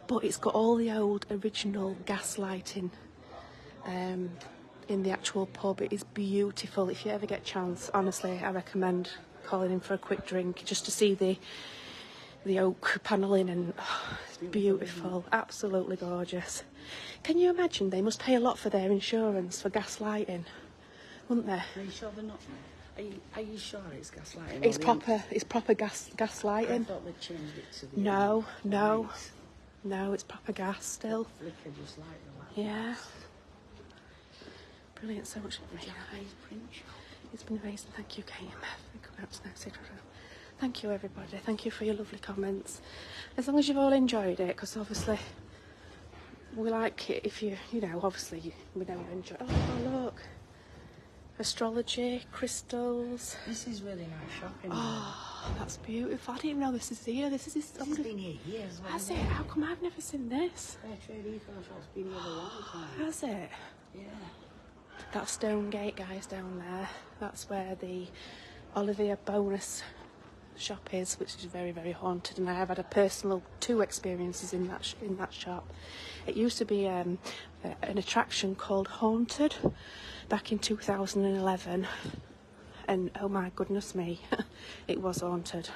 But it's got all the old original gas lighting in the actual pub. It is beautiful. If you ever get a chance, honestly, I recommend calling in for a quick drink just to see the oak panelling, and it's beautiful, absolutely gorgeous. Can you imagine? They must pay a lot for their insurance for gas lighting, wouldn't they? Are you sure they're not? Are you sure it's gas lighting? It's proper gas I lighting. thought they changed it to the No, no, lights. no, it's proper gas still. Flicker just like the light. Yeah. Brilliant, so much. Japanese print shop. It's been amazing. Thank you, KMF. Thank you, everybody. Thank you for your lovely comments. As long as you've all enjoyed it, because obviously we like it if you know, obviously we know you enjoy. Oh, look. Astrology, crystals. This is really nice shopping. Oh, that's beautiful. I didn't even know this is here. This This has been here years. Has it? How come I've never seen this? Fair Trade Eco Shop's been here a long time. Has it? Yeah. That stone gate, guys, down there. That's where the Olivia Bonus shop is, which is very, very haunted. And I have had a personal 2 experiences in that shop. It used to be an attraction called Haunted back in 2011. and oh my goodness me, it was haunted.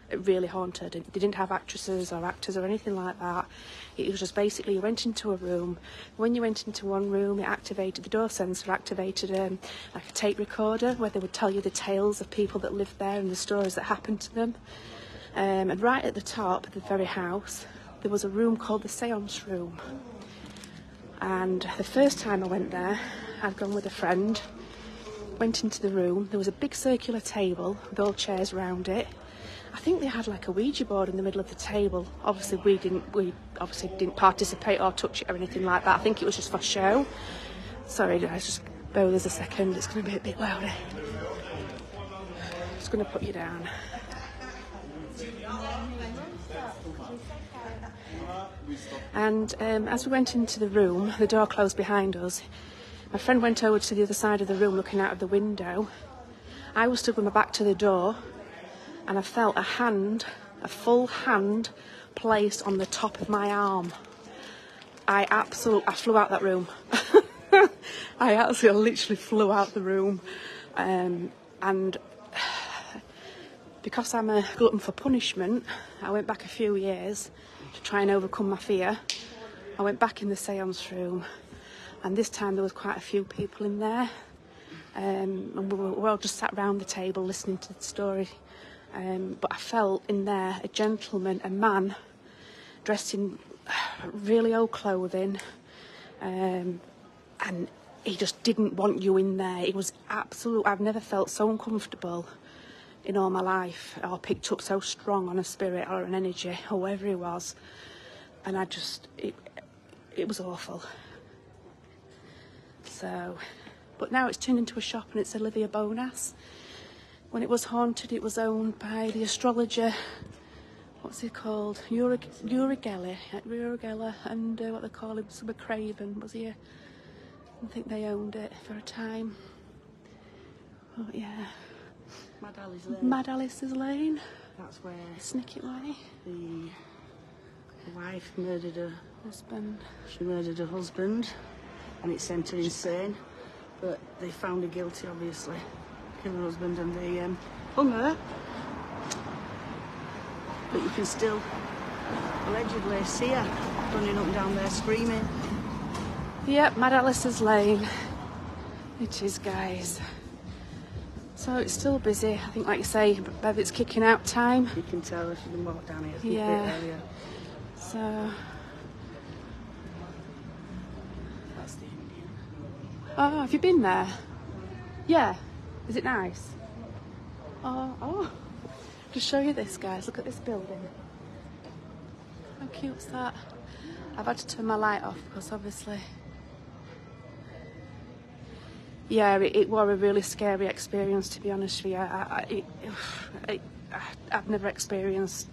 It really haunted. They didn't have actresses or actors or anything like that. It was just basically you went into a room. When you went into one room, it activated, the door sensor activated like a tape recorder where they would tell you the tales of people that lived there and the stories that happened to them. And right at the top of the very house, there was a room called the Seance Room. And the first time I went there, I'd gone with a friend, went into the room. There was a big circular table with all chairs around it. I think they had like a Ouija board in the middle of the table. Obviously we didn't participate or touch it or anything like that. I think it was just for show. Sorry guys, just bear with us a second. It's going to be a bit louder. Just going to put you down. And as we went into the room, the door closed behind us. My friend went over to the other side of the room looking out of the window. I was stood with my back to the door, and I felt a full hand placed on the top of my arm. I flew out that room. I absolutely literally flew out the room. And because I'm a glutton for punishment, I went back a few years to try and overcome my fear. I went back in the seance room, and this time there was quite a few people in there. And we were all just sat round the table listening to the story. But I felt in there a gentleman, a man, dressed in really old clothing, and he just didn't want you in there. It was absolute. I've never felt so uncomfortable in all my life, or picked up so strong on a spirit or an energy, or whatever it was. And it was awful. So, but now it's turned into a shop, and it's Olivia Bonas. When it was haunted, it was owned by the astrologer, what's he called? Uri Geller, and what they call him, Summer Craven, was he? I think they owned it for a time. Oh yeah. Mad Alice's Lane. That's where Snicket Way. The wife murdered her Husband. She murdered her husband, and it sent her insane. But they found her guilty, obviously. Killed her husband, and they hung her. But you can still allegedly see her running up and down there screaming. Yep, Mad Alice's Lane. It is, guys. So it's still busy. I think, like you say, Bev, it's kicking out time. You can tell if you can walk down here. It's yeah. a bit earlier. So. That's the Indian. Oh, have you been there? Yeah. Is it nice? Oh. Just show you this, guys. Look at this building. How cute's that? I've had to turn my light off because obviously. Yeah, it was a really scary experience, to be honest with you. I've never experienced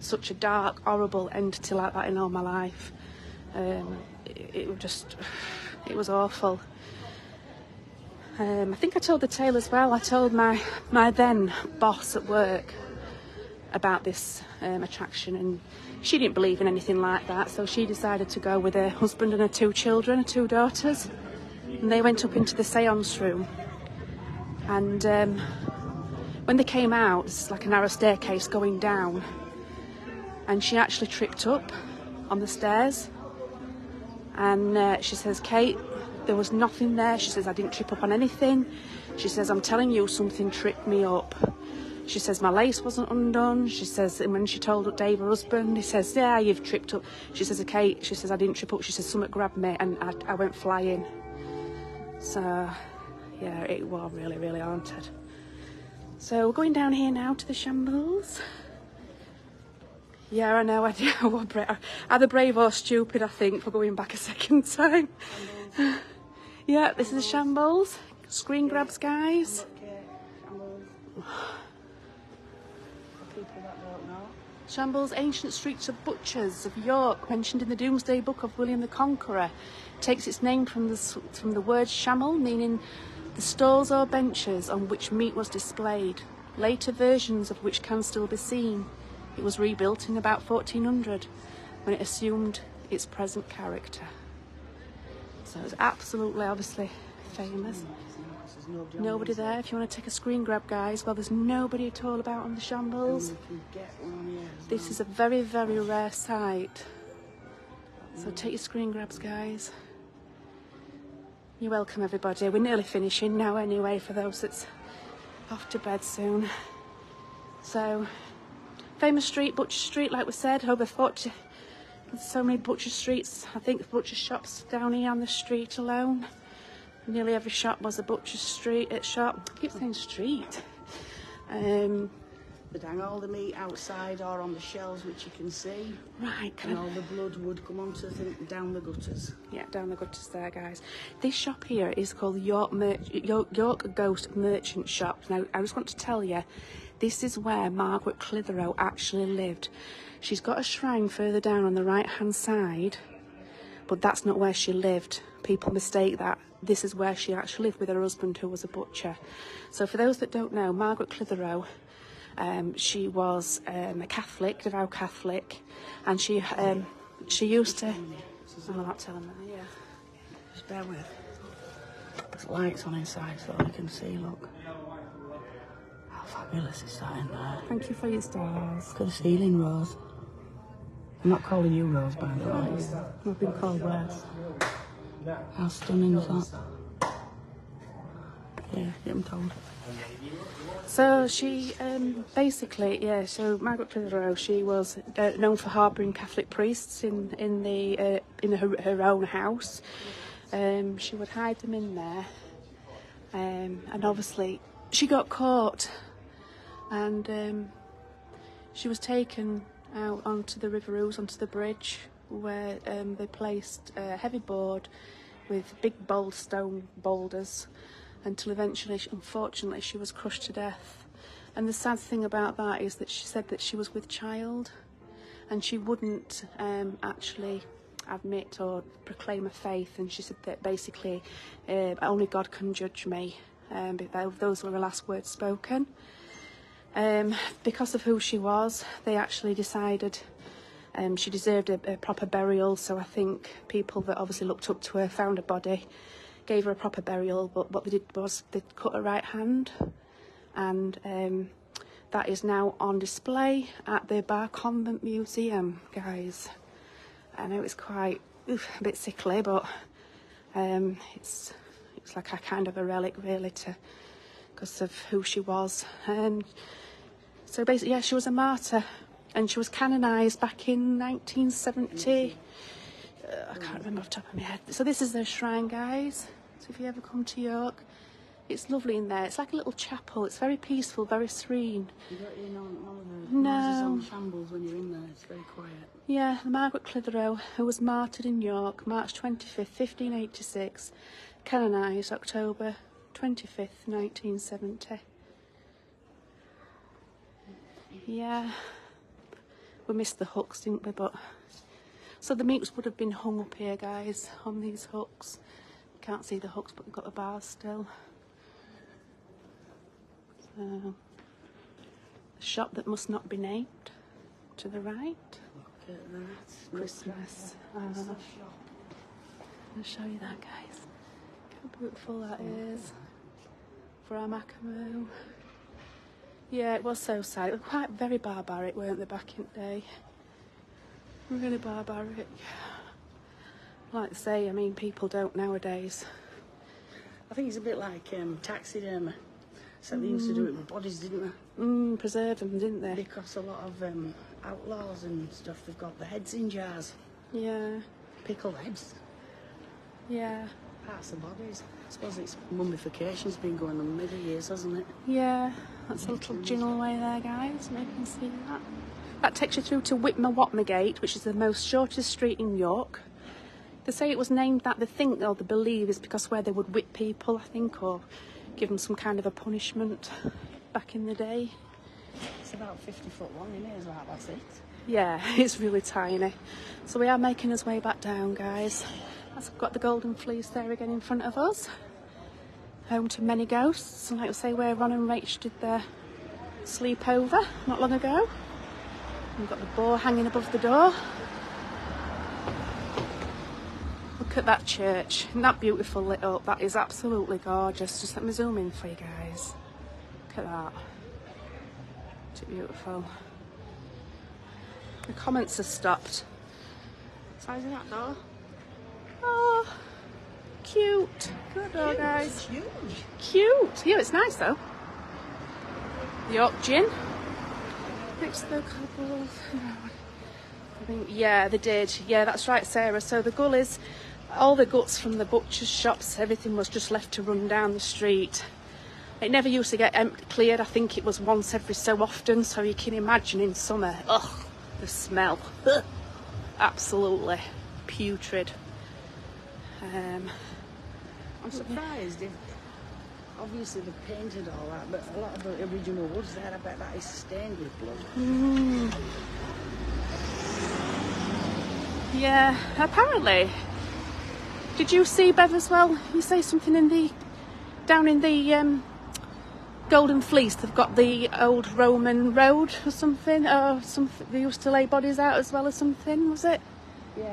such a dark, horrible entity like that in all my life. It was awful. I think I told the tale as well. I told my then boss at work about this attraction, and she didn't believe in anything like that, so she decided to go with her husband and her 2 children, her 2 daughters. And they went up into the seance room, and when they came out, it's like a narrow staircase going down, and she actually tripped up on the stairs, and she says, Kate, there was nothing there. She says, I didn't trip up on anything. She says, I'm telling you, something tripped me up. She says, my lace wasn't undone. She says, and when she told Dave, her husband, he says, yeah, you've tripped up. She says, Kate, she says, I didn't trip up. She says, something grabbed me and I went flying. So, yeah, it was really, really haunted. So we're going down here now to the Shambles. Yeah, I know, either brave or stupid, I think, for going back a second time. Yeah, this is the Shambles. Screen grabs, guys. Shambles, ancient streets of butchers of York, mentioned in the Domesday Book of William the Conqueror, takes its name from the word shammel, meaning the stalls or benches on which meat was displayed, later versions of which can still be seen. It was rebuilt in about 1400 when it assumed its present character. So it's absolutely, obviously, famous. Nobody there. If you want to take a screen grab, guys, well, there's nobody at all about on the shambles. This is a very, very rare sight. So take your screen grabs, guys. You're welcome, everybody. We're nearly finishing now anyway, for those that's off to bed soon. So, famous street, Butcher Street, like we said, over 40. There's so many butcher streets. I think butcher shops down here on the street alone. Nearly every shop was a butcher shop. I keep saying street. They'd hang all the meat outside or on the shelves, which you can see. Right. And all the blood would come onto down the gutters. Yeah, down the gutters there, guys. This shop here is called York Ghost Merchant Shop. Now, I just want to tell you, this is where Margaret Clitheroe actually lived. She's got a shrine further down on the right-hand side, but that's not where she lived. People mistake that. This is where she actually lived with her husband, who was a butcher. So for those that don't know, Margaret Clitheroe, she was a Catholic, devout Catholic, and she used to... Oh, I'm not telling them, yeah. Just bear with. There's lights on inside so you can see, look. How fabulous is that in there? Thank you for your stars. Look at the ceiling, Rose. I'm not calling you Rose, by the way. I've been called worse. How stunning is that? Yeah, I'm told. So she basically, yeah. So Margaret Clitheroe, she was known for harbouring Catholic priests in her own house. She would hide them in there, and obviously she got caught, and she was taken out onto the River Ouse, onto the bridge, where they placed a heavy board with big bold stone boulders, until eventually, unfortunately, she was crushed to death. And the sad thing about that is that she said that she was with child, and she wouldn't actually admit or proclaim a faith, and she said that basically only God can judge me. Those were the last words spoken. Because of who she was, they actually decided she deserved a proper burial, so I think people that obviously looked up to her found a body, gave her a proper burial, but what they did was they cut her right hand, and that is now on display at the Bar Convent Museum, guys. I know it's quite a bit sickly, but it's like a kind of a relic, really, because of who she was. And so basically, yeah, she was a martyr, and she was canonised back in 1970. I can't remember off the top of my head. So this is their shrine, guys. So if you ever come to York, it's lovely in there. It's like a little chapel. It's very peaceful, very serene. You don't hear none of the noises on shambles when you're in there. It's very quiet. Yeah, Margaret Clitheroe, who was martyred in York, March 25th, 1586, canonised October 25th, 1970. Yeah, we missed the hooks, didn't we? But so the meats would have been hung up here, guys, on these hooks. You can't see the hooks, but we've got the bars still. So, the shop that must not be named, to the right. Look at that. Christmas. I'll show you that, guys. Look how beautiful that is. For our Macamo. Yeah, it was so sad. It was quite very barbaric, weren't they, back in the day? Really barbaric. Like I say, I mean, people don't nowadays. I think it's a bit like taxidermy. So they used to do it with bodies, didn't they? Preserve them, didn't they? Because a lot of outlaws and stuff, they've got the heads in jars. Yeah. Pickled heads. Yeah. Parts of bodies. I suppose it's mummification's been going on many years, hasn't it? Yeah. That's a little jinnel way there, guys. Maybe you can see that. That takes you through to Whitmer Gate, which is the most shortest street in York. They say it was named that, they think, or they believe, is because where they would whip people, I think, or give them some kind of a punishment back in the day. It's about 50 foot long, isn't it? That's it. Yeah, it's really tiny. So we are making us way back down, guys. That's got the Golden Fleece there again in front of us. Home to many ghosts. And like I say, where Ron and Rach did their sleepover not long ago. We've got the boar hanging above the door. Look at that church. Isn't that beautiful lit up? That is absolutely gorgeous. Just let me zoom in for you guys. Look at that. It's beautiful. The comments have stopped. Size of that door. Oh, cute. Good door, guys. It's huge. Cute. Yeah, it's nice though. The York Gin. Next to the cobbles. I think, yeah, they did. Yeah, that's right, Sarah. So the gullies, all the guts from the butcher's shops, everything was just left to run down the street. It never used to get cleared. I think it was once every so often. So you can imagine in summer, ugh, the smell. Ugh. Absolutely putrid. I'm surprised if obviously they've painted all that, but a lot of the original woods there, I bet that is stained with blood. Yeah, apparently. Did you see, Bev, as well? You say something in the down in the Golden Fleece. They've got the old Roman road or something. Or something. They used to lay bodies out as well or something. Was it? Yeah.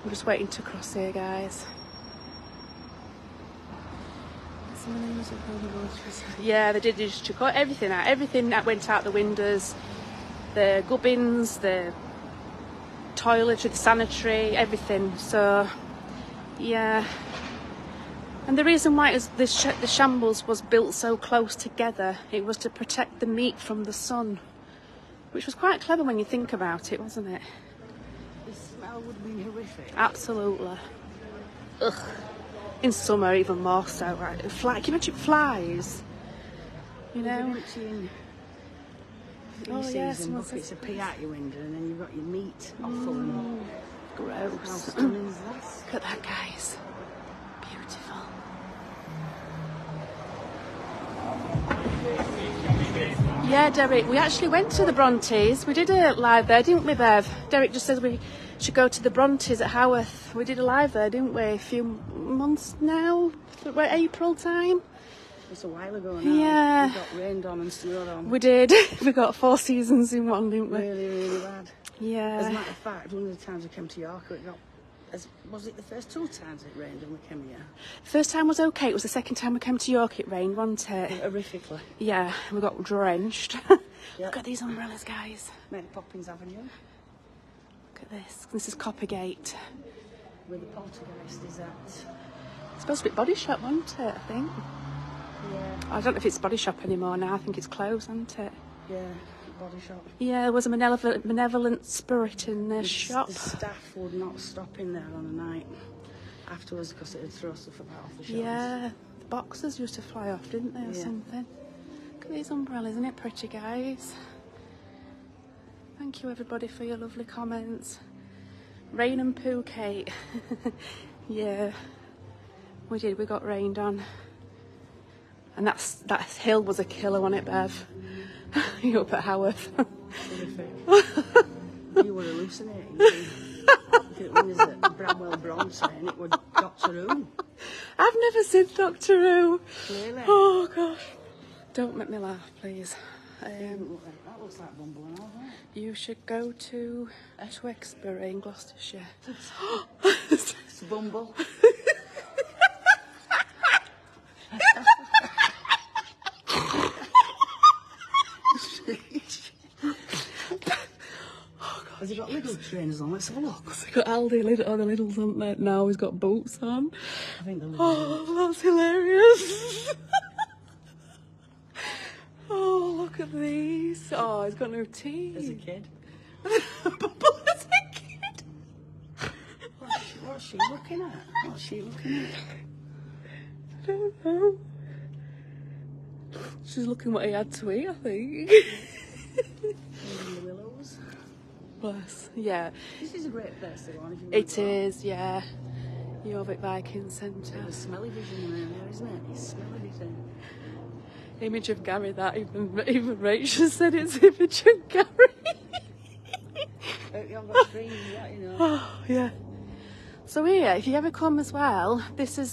I'm just waiting to cross here, guys. Yeah, they did. They just took everything out. Everything that went out the windows, the gubbins, the toiletry, the sanitary, everything. So, yeah. And the reason why the shambles was built so close together, it was to protect the meat from the sun, which was quite clever when you think about it, wasn't it? The smell would be horrific. Absolutely. Ugh. In summer, even more so. Right? Can you imagine flies? You know? Oh, yes, buckets of pee out your window, and then you've got your meat offal and gross. How stunning is that? Look at that, guys. Beautiful. Yeah, Derek, we actually went to the Brontes. We did a live there, didn't we, Bev? Derek just said we should go to the Brontes at Haworth. We did a live there, didn't we? A few months now? April time? It's a while ago now. Yeah. We got rained on and snowed on. We did. We got 4 seasons in one, didn't we? Really, really bad. Yeah. As a matter of fact, one of the times we came to York, it got... Was it the first 2 times it rained and we came here? First time was okay. It was the second time we came to York it rained, wasn't it? Horrifically. Yeah, we got drenched. Yep. Look at these umbrellas, guys. Mary Poppins Avenue. Look at this. This is Coppergate. Where the poltergeist is at. It's supposed to be Body Shop, wasn't it, I think? Yeah. I don't know if it's Body Shop anymore now. I think it's closed, isn't it? Yeah, Body Shop. Yeah, there was a benevolent spirit in the shop. The staff would not stop in there on a night afterwards because it would throw stuff about off the shelves. Yeah, the boxes used to fly off, didn't they, or something? Look at these umbrellas, isn't it pretty, guys? Thank you, everybody, for your lovely comments. Rain and poo, Kate. Yeah, we did. We got rained on. And that hill was a killer, wasn't it, Bev? You up at Haworth. You were hallucinating. It was at Bramwell Bronte and it was Doctor Who. I've never seen Doctor Who. Clearly. Oh, gosh. Don't make me laugh, please. That looks like Bumble and all that. You should go to Tewkesbury in Gloucestershire. It's Bumble. Has he got little trainers on? Let's have a look. He's got Aldi, all the Lidls on there. Now he's got boots on. I think they're Oh, that's hilarious. Oh, look at these. Oh, he's got no teeth. as a kid. Bumble as a kid. What's she looking at? What's she looking at? I don't know. She's looking what he had to eat, I think. In the Willows. Bless. Yeah. This is a great place to go on if you want It to go. is, yeah. Jorvik Viking Centre. There's smell vision in there, isn't it? It's smell vision. Image of Gary, that even Rachel said it's image of Gary. You've got screens, you know. Oh, yeah. So here, if you ever come as well, this is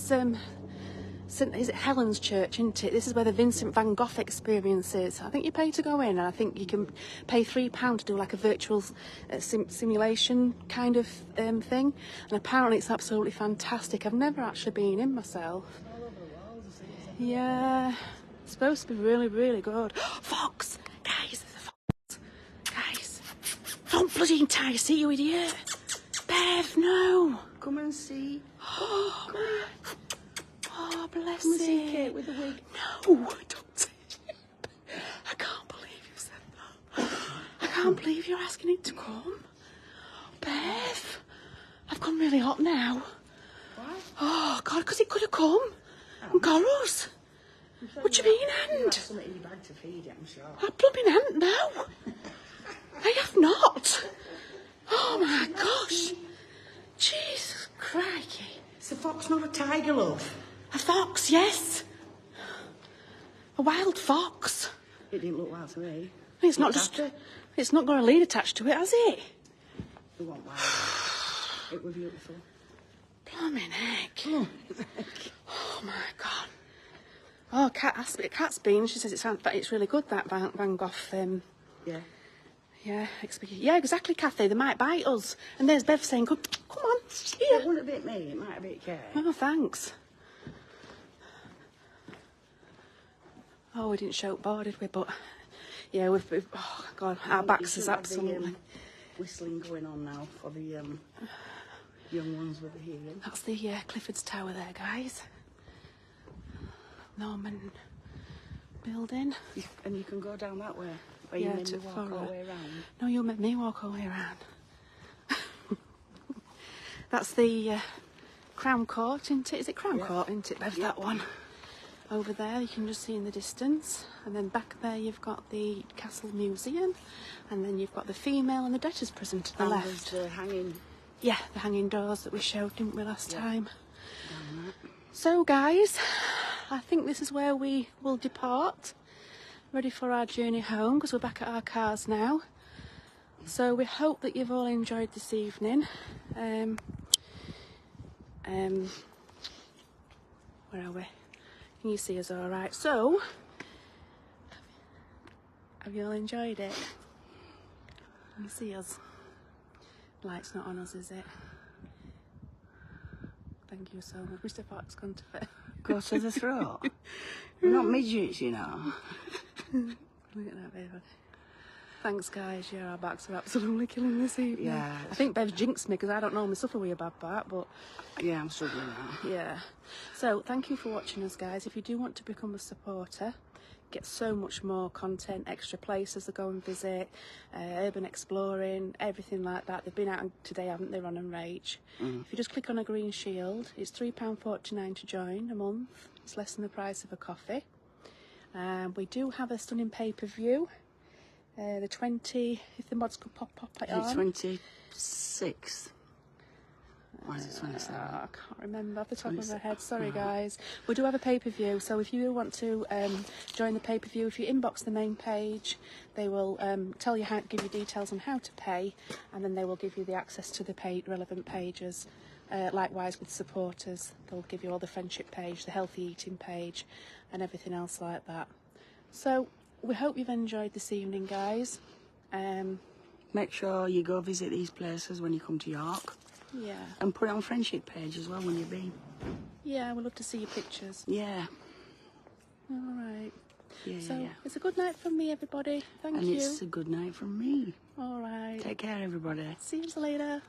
is it Helen's Church, isn't it? This is where the Vincent van Gogh experience is. I think you pay to go in, and I think you can pay £3 to do like a virtual simulation kind of thing. And apparently it's absolutely fantastic. I've never actually been in myself. Yeah, it's supposed to be really, really good. Fox! Guys, there's a fox. Guys, don't bloody tie your seat, you idiot. Bev, no. Come and see. Oh, bless Come and see it. Kate with the wig. No, don't. I can't believe you said that. I can't believe you're asking him to come. Bev, I've gone really hot now. Why? Oh, God, because he could have come and got us. What do you mean, You have hand? something in your bag to feed it, I'm sure. I blooming haven't, no. I have not. Oh, my gosh. Jesus crikey. It's a fox, not a tiger, love. A fox, yes. A wild fox. It didn't look wild to me. It's not Looked just. after. It's not got a lead attached to it, has it? It wasn't wild. It was beautiful. Blimey heck. Oh my God. Oh, Kat's been. She says it's really good, that Van Gogh. Yeah. Yeah, yeah, exactly, Kathy. They might bite us. And there's Bev saying, "Come on, It here." wouldn't have bit me, it might have bit Kate. Oh, thanks. Oh, we didn't show bar, did we? But yeah, we've oh God, our backs is absolutely. Whistling going on now for the young ones with the hearing. That's the Clifford's Tower there, guys. Norman building. And you can go down that way. Or Yeah, you made to me walk all follow. the way around. No, you made me walk all the way around. That's the Crown Court, isn't it? Is it Crown Court, isn't it, Bev, that one? Over there, you can just see in the distance. And then back there, you've got the Castle Museum. And then you've got the female and the debtors' prison to the And left. there's the hanging. Yeah, the hanging doors that we showed, didn't we, last time? Down that. So, guys, I think this is where we will depart. Ready for our journey home, because we're back at our cars now. So we hope that you've all enjoyed this evening. Where are we? Can you see us all right? So, have you all enjoyed it? Can you see us? Light's not on us, is it? Thank you so much. Mr. Fox, gone to fit. Go to the throat. We're not midgets, you know. Look at that, baby. Thanks, guys. Yeah, our backs are absolutely killing this evening. Yeah. I think Bev's jinxed me because I don't normally suffer with a bad back, but Yeah, I'm struggling now. yeah. So, thank you for watching us, guys. If you do want to become a supporter, get so much more content, extra places to go and visit, urban exploring, everything like that. They've been out today, haven't they, Ron and Rach? If you just click on a green shield, it's £3.49 to join a month. It's less than the price of a coffee. We do have a stunning pay-per-view. The 20, if the mods could pop it Is on. it 26th? Or is it 27th? I can't remember off the top of my head. Sorry, guys. We do have a pay-per-view, so if you want to join the pay-per-view, if you inbox the main page, they will tell you give you details on how to pay, and then they will give you the access to the relevant pages. Likewise with supporters, they'll give you all the friendship page, the healthy eating page, and everything else like that. So we hope you've enjoyed this evening, guys. Make sure you go visit these places when you come to York. Yeah. And put it on friendship page as well when you've been. Yeah, we'd love to see your pictures. Yeah. All right. Yeah, So yeah. it's a good night from me, everybody. Thank And you. it's a good night from me. All right. Take care, everybody. See you later.